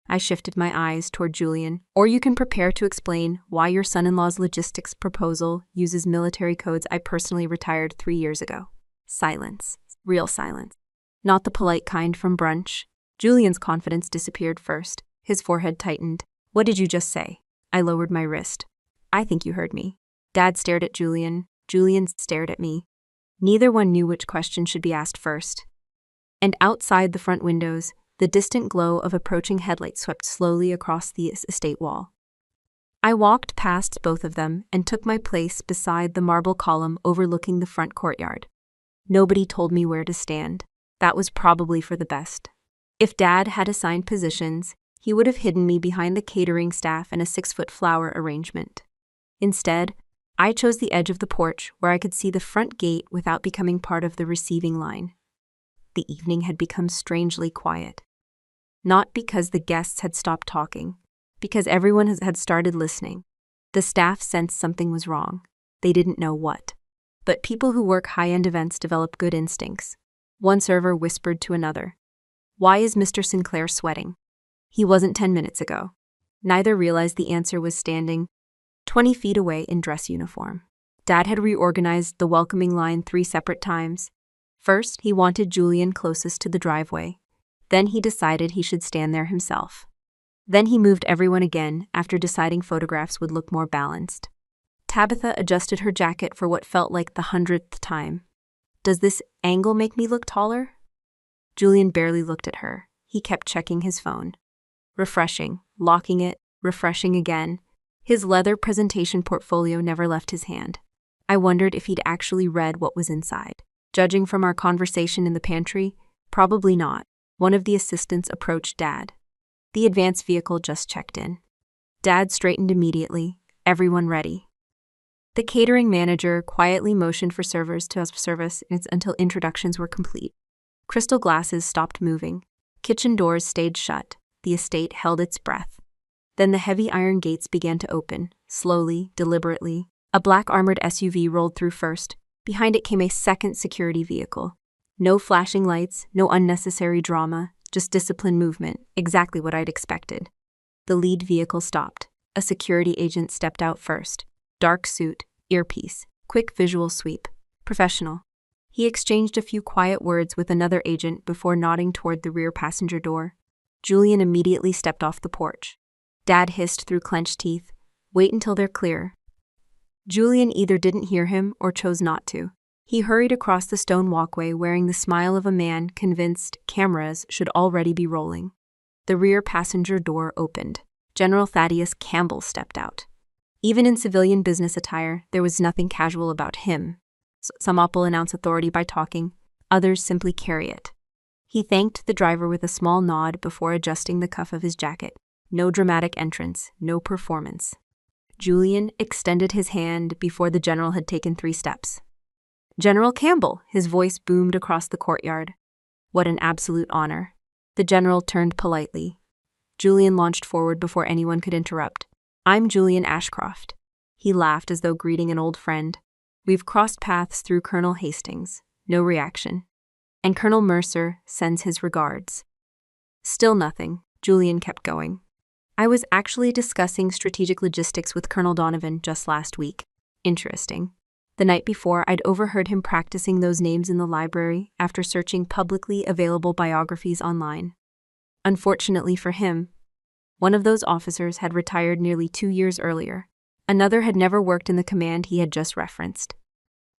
I shifted my eyes toward Julian. Or you can prepare to explain why your son-in-law's logistics proposal uses military codes I personally retired 3 years ago. Silence. Real silence. Not the polite kind from brunch. Julian's confidence disappeared first. His forehead tightened. What did you just say? I lowered my wrist. I think you heard me. Dad stared at Julian. Julian stared at me. Neither one knew which question should be asked first. And outside the front windows, the distant glow of approaching headlights swept slowly across the estate wall. I walked past both of them and took my place beside the marble column overlooking the front courtyard. Nobody told me where to stand. That was probably for the best. If Dad had assigned positions, he would have hidden me behind the catering staff and a 6-foot flower arrangement. Instead, I chose the edge of the porch where I could see the front gate without becoming part of the receiving line. The evening had become strangely quiet. Not because the guests had stopped talking, because everyone had started listening. The staff sensed something was wrong. They didn't know what. But people who work high-end events develop good instincts. One server whispered to another, "Why is Mr. Sinclair sweating? He wasn't 10 minutes ago." Neither realized the answer was standing 20 feet away in dress uniform. Dad had reorganized the welcoming line 3 separate times. First, he wanted Julian closest to the driveway. Then he decided he should stand there himself. Then he moved everyone again after deciding photographs would look more balanced. Tabitha adjusted her jacket for what felt like the 100th time. Does this angle make me look taller? Julian barely looked at her. He kept checking his phone. Refreshing, locking it, refreshing again. His leather presentation portfolio never left his hand. I wondered if he'd actually read what was inside. Judging from our conversation in the pantry, probably not. One of the assistants approached Dad. The advanced vehicle just checked in. Dad straightened immediately, everyone ready. The catering manager quietly motioned for servers to service until introductions were complete. Crystal glasses stopped moving. Kitchen doors stayed shut. The estate held its breath. Then the heavy iron gates began to open, slowly, deliberately. A black armored SUV rolled through first. Behind it came a second security vehicle. No flashing lights, no unnecessary drama, just disciplined movement, exactly what I'd expected. The lead vehicle stopped. A security agent stepped out first. Dark suit, earpiece, quick visual sweep. Professional. He exchanged a few quiet words with another agent before nodding toward the rear passenger door. Julian immediately stepped off the porch. Dad hissed through clenched teeth, "Wait until they're clear." Julian either didn't hear him or chose not to. He hurried across the stone walkway wearing the smile of a man convinced cameras should already be rolling. The rear passenger door opened. General Thaddeus Campbell stepped out. Even in civilian business attire, there was nothing casual about him. Some people announce authority by talking, others simply carry it. He thanked the driver with a small nod before adjusting the cuff of his jacket. No dramatic entrance, no performance. Julian extended his hand before the general had taken 3 steps. "General Campbell," his voice boomed across the courtyard. What an absolute honor. The general turned politely. Julian launched forward before anyone could interrupt. "I'm Julian Ashcroft." He laughed as though greeting an old friend. "We've crossed paths through Colonel Hastings." No reaction. "And Colonel Mercer sends his regards." Still nothing. Julian kept going. "I was actually discussing strategic logistics with Colonel Donovan just last week." Interesting. The night before, I'd overheard him practicing those names in the library after searching publicly available biographies online. Unfortunately for him, one of those officers had retired nearly 2 years earlier. Another had never worked in the command he had just referenced.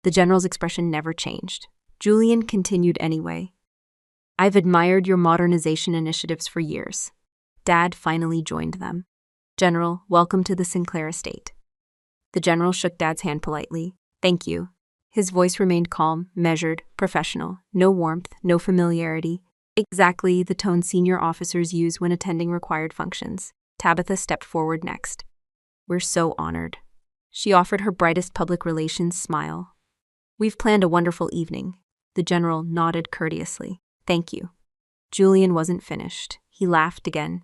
The general's expression never changed. Julian continued anyway. "I've admired your modernization initiatives for years." Dad finally joined them. "General, welcome to the Sinclair estate." The general shook Dad's hand politely. "Thank you." His voice remained calm, measured, professional. No warmth, no familiarity. Exactly the tone senior officers use when attending required functions. Tabitha stepped forward next. "We're so honored." She offered her brightest public relations smile. "We've planned a wonderful evening." The general nodded courteously. "Thank you." Julian wasn't finished. He laughed again.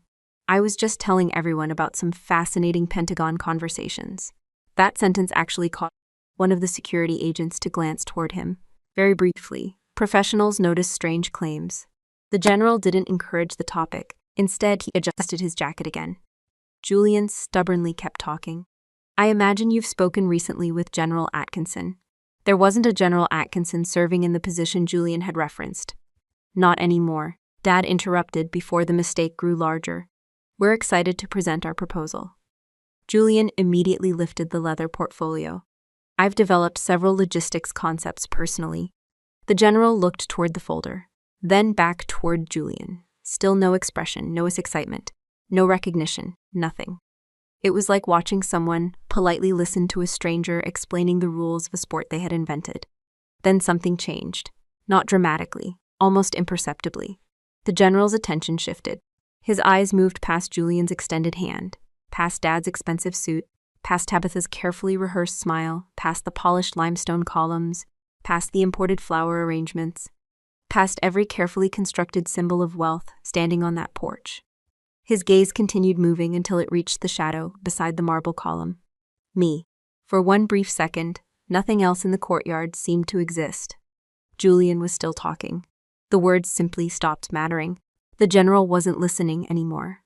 "I was just telling everyone about some fascinating Pentagon conversations." That sentence actually caused one of the security agents to glance toward him. Very briefly, professionals noticed strange claims. The general didn't encourage the topic. Instead, he adjusted his jacket again. Julian stubbornly kept talking. "I imagine you've spoken recently with General Atkinson." There wasn't a General Atkinson serving in the position Julian had referenced. "Not anymore," Dad interrupted before the mistake grew larger. "We're excited to present our proposal." Julian immediately lifted the leather portfolio. "I've developed several logistics concepts personally." The general looked toward the folder, then back toward Julian. Still no expression, no excitement, no recognition, nothing. It was like watching someone politely listen to a stranger explaining the rules of a sport they had invented. Then something changed. Not dramatically, almost imperceptibly. The general's attention shifted. His eyes moved past Julian's extended hand, past Dad's expensive suit, past Tabitha's carefully rehearsed smile, past the polished limestone columns, past the imported flower arrangements, past every carefully constructed symbol of wealth standing on that porch. His gaze continued moving until it reached the shadow beside the marble column. Me. For one brief second, nothing else in the courtyard seemed to exist. Julian was still talking. The words simply stopped mattering. The general wasn't listening anymore.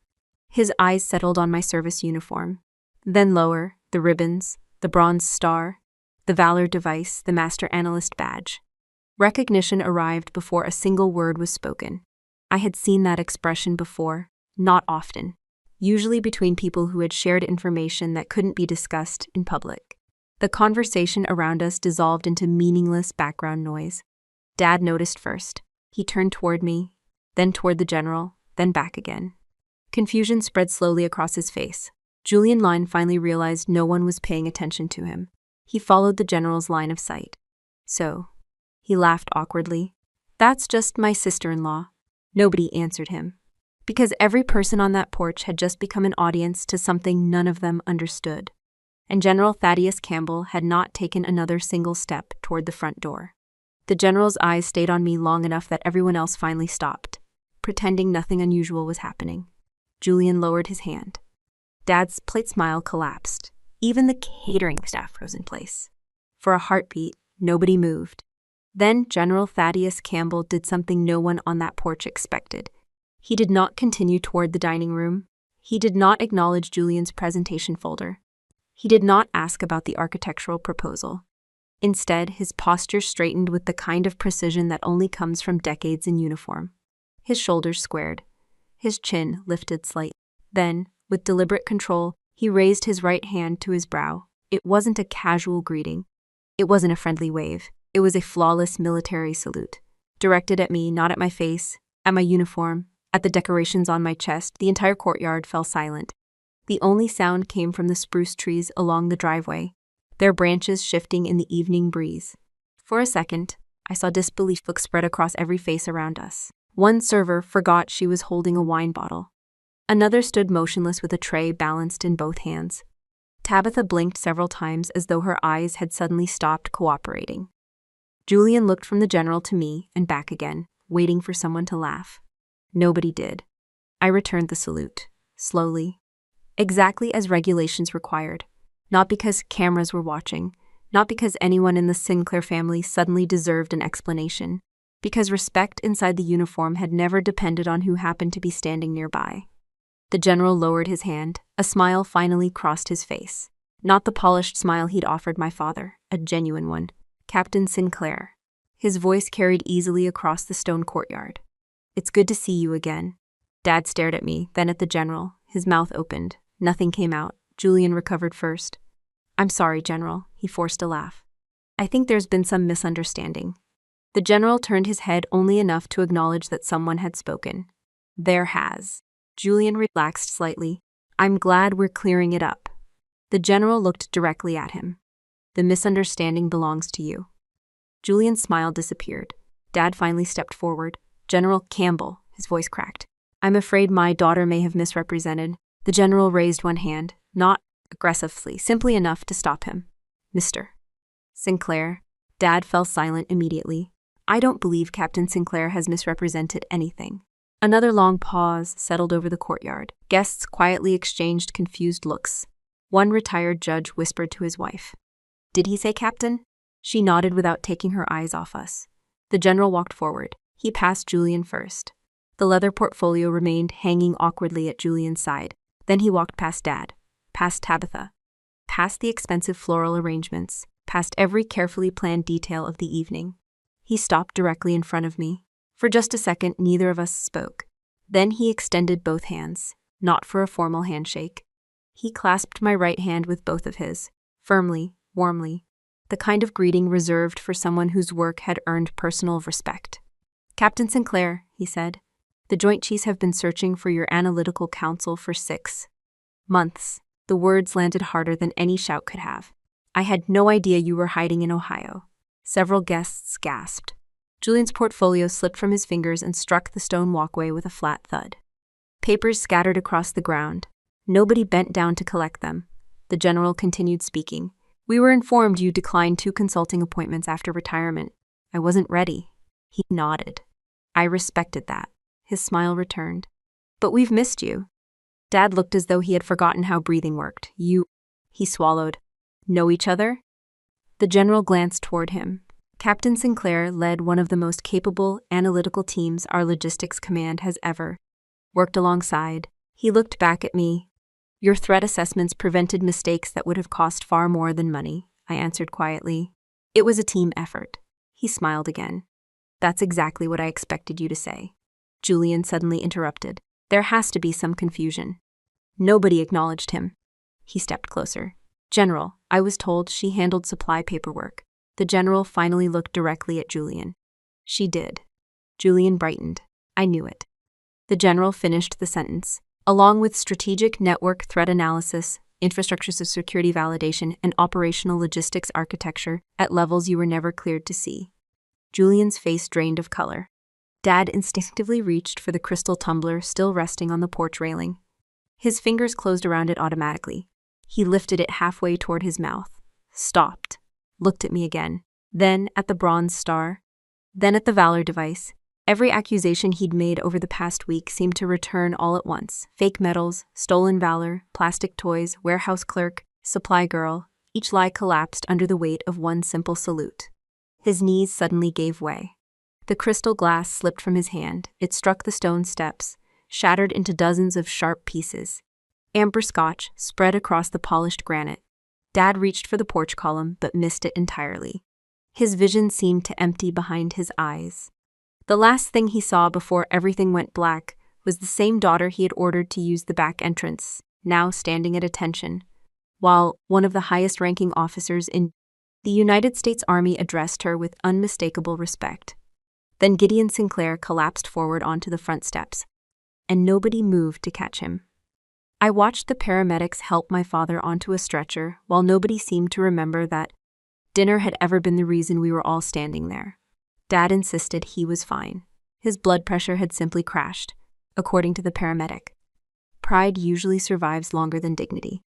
His eyes settled on my service uniform. Then lower, the ribbons, the bronze star, the Valor device, the Master Analyst badge. Recognition arrived before a single word was spoken. I had seen that expression before, not often, usually between people who had shared information that couldn't be discussed in public. The conversation around us dissolved into meaningless background noise. Dad noticed first. He turned toward me, then toward the general, then back again. Confusion spread slowly across his face. Julian Line finally realized no one was paying attention to him. He followed the general's line of sight. So, he laughed awkwardly. That's just my sister-in-law. Nobody answered him. Because every person on that porch had just become an audience to something none of them understood. And General Thaddeus Campbell had not taken another single step toward the front door. The general's eyes stayed on me long enough that everyone else finally stopped, pretending nothing unusual was happening. Julian lowered his hand. Dad's plate smile collapsed. Even the catering staff froze in place. For a heartbeat, nobody moved. Then General Thaddeus Campbell did something no one on that porch expected. He did not continue toward the dining room. He did not acknowledge Julian's presentation folder. He did not ask about the architectural proposal. Instead, his posture straightened with the kind of precision that only comes from decades in uniform. His shoulders squared. His chin lifted slightly. Then, with deliberate control, he raised his right hand to his brow. It wasn't a casual greeting. It wasn't a friendly wave. It was a flawless military salute. Directed at me, not at my face, at my uniform, at the decorations on my chest. The entire courtyard fell silent. The only sound came from the spruce trees along the driveway, their branches shifting in the evening breeze. For a second, I saw disbelief look spread across every face around us. One server forgot she was holding a wine bottle. Another stood motionless with a tray balanced in both hands. Tabitha blinked several times as though her eyes had suddenly stopped cooperating. Julian looked from the general to me and back again, waiting for someone to laugh. Nobody did. I returned the salute, slowly, exactly as regulations required. Not because cameras were watching, not because anyone in the Sinclair family suddenly deserved an explanation, because respect inside the uniform had never depended on who happened to be standing nearby. The general lowered his hand. A smile finally crossed his face. Not the polished smile he'd offered my father, a genuine one. Captain Sinclair. His voice carried easily across the stone courtyard. It's good to see you again. Dad stared at me, then at the general. His mouth opened. Nothing came out. Julian recovered first. I'm sorry, General. He forced a laugh. I think there's been some misunderstanding. The general turned his head only enough to acknowledge that someone had spoken. There has. Julian relaxed slightly. I'm glad we're clearing it up. The general looked directly at him. The misunderstanding belongs to you. Julian's smile disappeared. Dad finally stepped forward. General Campbell, his voice cracked. I'm afraid my daughter may have misrepresented. The general raised one hand, not aggressively, simply enough to stop him. Mr. Sinclair. Dad fell silent immediately. I don't believe Captain Sinclair has misrepresented anything. Another long pause settled over the courtyard. Guests quietly exchanged confused looks. One retired judge whispered to his wife. Did he say captain? She nodded without taking her eyes off us. The general walked forward. He passed Julian first. The leather portfolio remained hanging awkwardly at Julian's side. Then he walked past Dad, past Tabitha, past the expensive floral arrangements, past every carefully planned detail of the evening. He stopped directly in front of me. For just a second, neither of us spoke. Then he extended both hands, not for a formal handshake. He clasped my right hand with both of his, firmly, warmly, the kind of greeting reserved for someone whose work had earned personal respect. Captain Sinclair, he said, the Joint Chiefs have been searching for your analytical counsel for 6 months. The words landed harder than any shout could have. I had no idea you were hiding in Ohio. Several guests gasped. Julian's portfolio slipped from his fingers and struck the stone walkway with a flat thud. Papers scattered across the ground. Nobody bent down to collect them. The general continued speaking. We were informed you declined 2 consulting appointments after retirement. I wasn't ready. He nodded. I respected that. His smile returned. But we've missed you. Dad looked as though he had forgotten how breathing worked. He swallowed. Know each other? The general glanced toward him. Captain Sinclair led one of the most capable analytical teams our logistics command has ever worked alongside. He looked back at me. Your threat assessments prevented mistakes that would have cost far more than money, I answered quietly. It was a team effort. He smiled again. That's exactly what I expected you to say. Julian suddenly interrupted. There has to be some confusion. Nobody acknowledged him. He stepped closer. General, I was told she handled supply paperwork. The general finally looked directly at Julian. She did. Julian brightened. I knew it. The general finished the sentence. Along with strategic network threat analysis, infrastructures of security validation, and operational logistics architecture at levels you were never cleared to see. Julian's face drained of color. Dad instinctively reached for the crystal tumbler still resting on the porch railing. His fingers closed around it automatically. He lifted it halfway toward his mouth, stopped, looked at me again, then at the bronze star, then at the Valor device. Every accusation he'd made over the past week seemed to return all at once. Fake medals, stolen valor, plastic toys, warehouse clerk, supply girl. Each lie collapsed under the weight of one simple salute. His knees suddenly gave way. The crystal glass slipped from his hand. It struck the stone steps, shattered into dozens of sharp pieces. Amber scotch spread across the polished granite. Dad reached for the porch column but missed it entirely. His vision seemed to empty behind his eyes. The last thing he saw before everything went black was the same daughter he had ordered to use the back entrance, now standing at attention, while one of the highest-ranking officers in the United States Army addressed her with unmistakable respect. Then Gideon Sinclair collapsed forward onto the front steps, and nobody moved to catch him. I watched the paramedics help my father onto a stretcher while nobody seemed to remember that dinner had ever been the reason we were all standing there. Dad insisted he was fine. His blood pressure had simply crashed, according to the paramedic. Pride usually survives longer than dignity.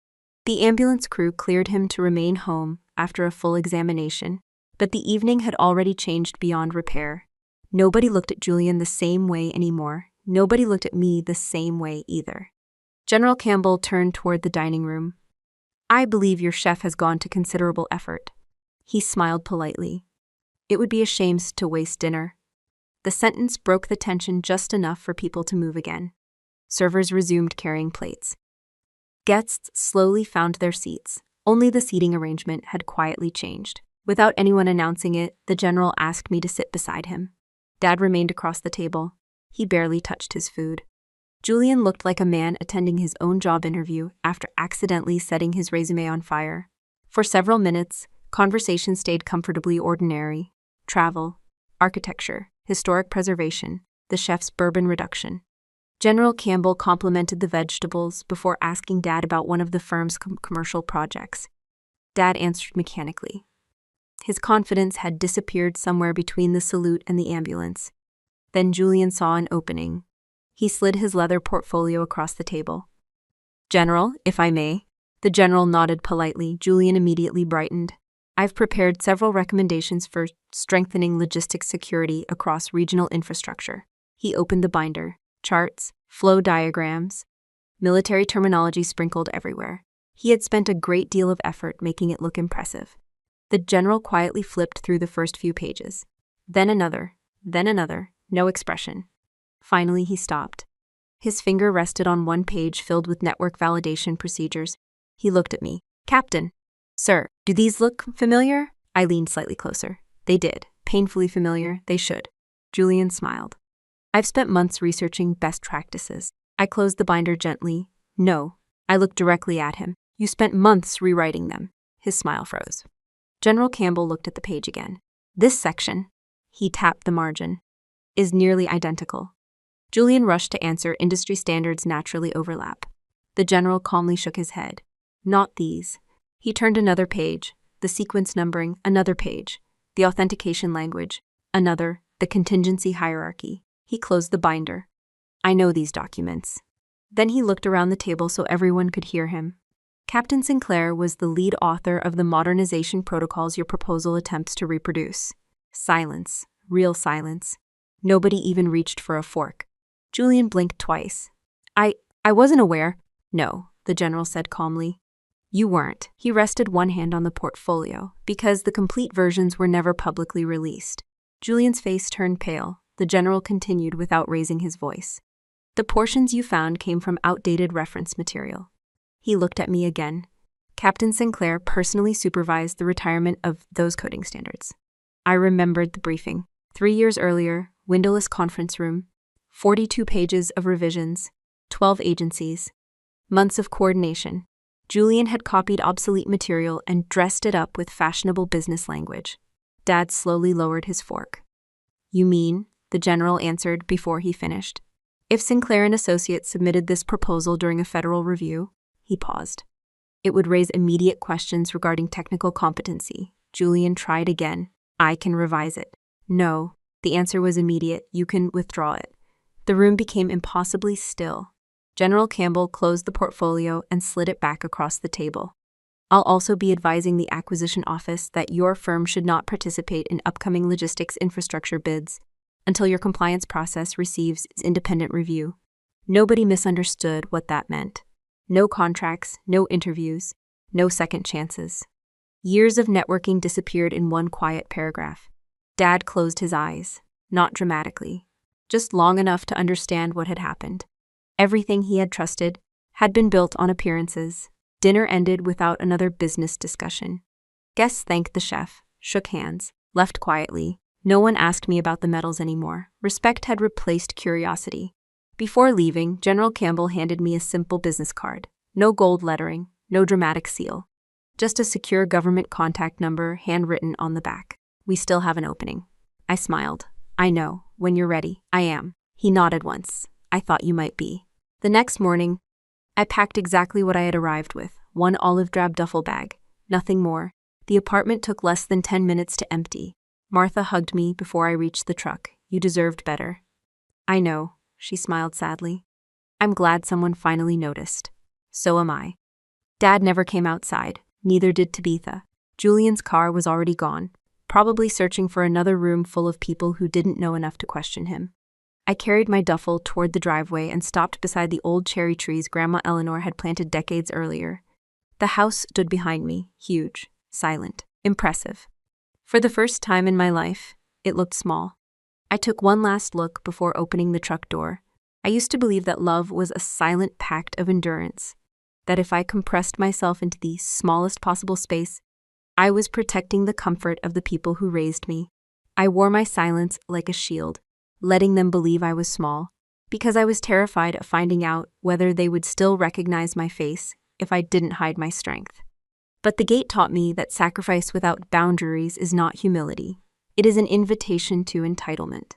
The ambulance crew cleared him to remain home after a full examination, but the evening had already changed beyond repair. Nobody looked at Julian the same way anymore. Nobody looked at me the same way either. General Campbell turned toward the dining room. I believe your chef has gone to considerable effort. He smiled politely. It would be a shame to waste dinner. The sentence broke the tension just enough for people to move again. Servers resumed carrying plates. Guests slowly found their seats. Only the seating arrangement had quietly changed. Without anyone announcing it, the general asked me to sit beside him. Dad remained across the table. He barely touched his food. Julian looked like a man attending his own job interview after accidentally setting his resume on fire. For several minutes, conversation stayed comfortably ordinary. Travel, architecture, historic preservation, the chef's bourbon reduction. General Campbell complimented the vegetables before asking Dad about one of the firm's commercial projects. Dad answered mechanically. His confidence had disappeared somewhere between the salute and the ambulance. Then Julian saw an opening. He slid his leather portfolio across the table. General, if I may. The general nodded politely. Julian immediately brightened. I've prepared several recommendations for strengthening logistics security across regional infrastructure. He opened the binder. Charts, flow diagrams, military terminology sprinkled everywhere. He had spent a great deal of effort making it look impressive. The general quietly flipped through the first few pages. Then another, no expression. Finally, he stopped. His finger rested on one page filled with network validation procedures. He looked at me. Captain. Sir, do these look familiar? I leaned slightly closer. They did. Painfully familiar. They should. Julian smiled. I've spent months researching best practices. I closed the binder gently. No. I looked directly at him. You spent months rewriting them. His smile froze. General Campbell looked at the page again. This section, he tapped the margin, is nearly identical. Julian rushed to answer. Industry standards naturally overlap. The general calmly shook his head. Not these. He turned another page, the sequence numbering, another page, the authentication language, another, the contingency hierarchy. He closed the binder. I know these documents. Then he looked around the table so everyone could hear him. Captain Sinclair was the lead author of the modernization protocols your proposal attempts to reproduce. Silence. Real silence. Nobody even reached for a fork. Julian blinked twice. I wasn't aware. No, the general said calmly. You weren't. He rested one hand on the portfolio, because the complete versions were never publicly released. Julian's face turned pale. The general continued without raising his voice. The portions you found came from outdated reference material. He looked at me again. Captain Sinclair personally supervised the retirement of those coding standards. I remembered the briefing. 3 years earlier, windowless conference room, 42 pages of revisions, 12 agencies, months of coordination. Julian had copied obsolete material and dressed it up with fashionable business language. Dad slowly lowered his fork. You mean, the general answered before he finished. If Sinclair and Associates submitted this proposal during a federal review, he paused. It would raise immediate questions regarding technical competency. Julian tried again. I can revise it. No, the answer was immediate. You can withdraw it. The room became impossibly still. General Campbell closed the portfolio and slid it back across the table. I'll also be advising the acquisition office that your firm should not participate in upcoming logistics infrastructure bids until your compliance process receives its independent review. Nobody misunderstood what that meant. No contracts, no interviews, no second chances. Years of networking disappeared in one quiet paragraph. Dad closed his eyes, not dramatically, just long enough to understand what had happened. Everything he had trusted had been built on appearances. Dinner ended without another business discussion. Guests thanked the chef, shook hands, left quietly. No one asked me about the medals anymore. Respect had replaced curiosity. Before leaving, General Campbell handed me a simple business card. No gold lettering, no dramatic seal. Just a secure government contact number handwritten on the back. We still have an opening. I smiled. I know. When you're ready, I am. He nodded once. I thought you might be. The next morning, I packed exactly what I had arrived with. One olive drab duffel bag. Nothing more. The apartment took less than 10 minutes to empty. Martha hugged me before I reached the truck. You deserved better. I know, she smiled sadly. I'm glad someone finally noticed. So am I. Dad never came outside. Neither did Tabitha. Julian's car was already gone, probably searching for another room full of people who didn't know enough to question him. I carried my duffel toward the driveway and stopped beside the old cherry trees Grandma Eleanor had planted decades earlier. The house stood behind me, huge, silent, impressive. For the first time in my life, it looked small. I took one last look before opening the truck door. I used to believe that love was a silent pact of endurance, that if I compressed myself into the smallest possible space, I was protecting the comfort of the people who raised me. I wore my silence like a shield, letting them believe I was small, because I was terrified of finding out whether they would still recognize my face if I didn't hide my strength. But the gate taught me that sacrifice without boundaries is not humility. It is an invitation to entitlement.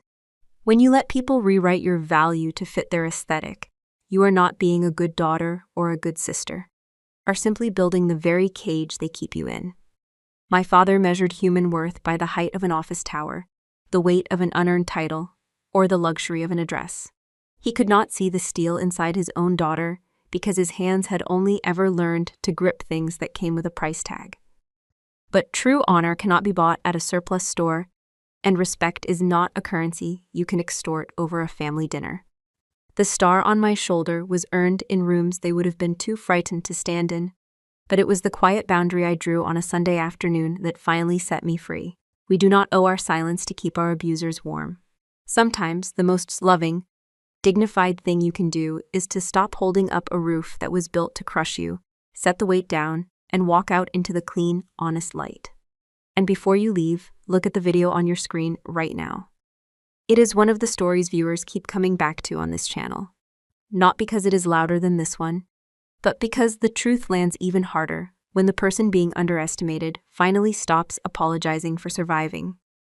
When you let people rewrite your value to fit their aesthetic, you are not being a good daughter or a good sister, are simply building the very cage they keep you in. My father measured human worth by the height of an office tower, the weight of an unearned title, or the luxury of an address. He could not see the steel inside his own daughter because his hands had only ever learned to grip things that came with a price tag. But true honor cannot be bought at a surplus store, and respect is not a currency you can extort over a family dinner. The star on my shoulder was earned in rooms they would have been too frightened to stand in, but it was the quiet boundary I drew on a Sunday afternoon that finally set me free. We do not owe our silence to keep our abusers warm. Sometimes the most loving, dignified thing you can do is to stop holding up a roof that was built to crush you, set the weight down, and walk out into the clean, honest light. And before you leave, look at the video on your screen right now. It is one of the stories viewers keep coming back to on this channel. Not because it is louder than this one, but because the truth lands even harder when the person being underestimated finally stops apologizing for surviving.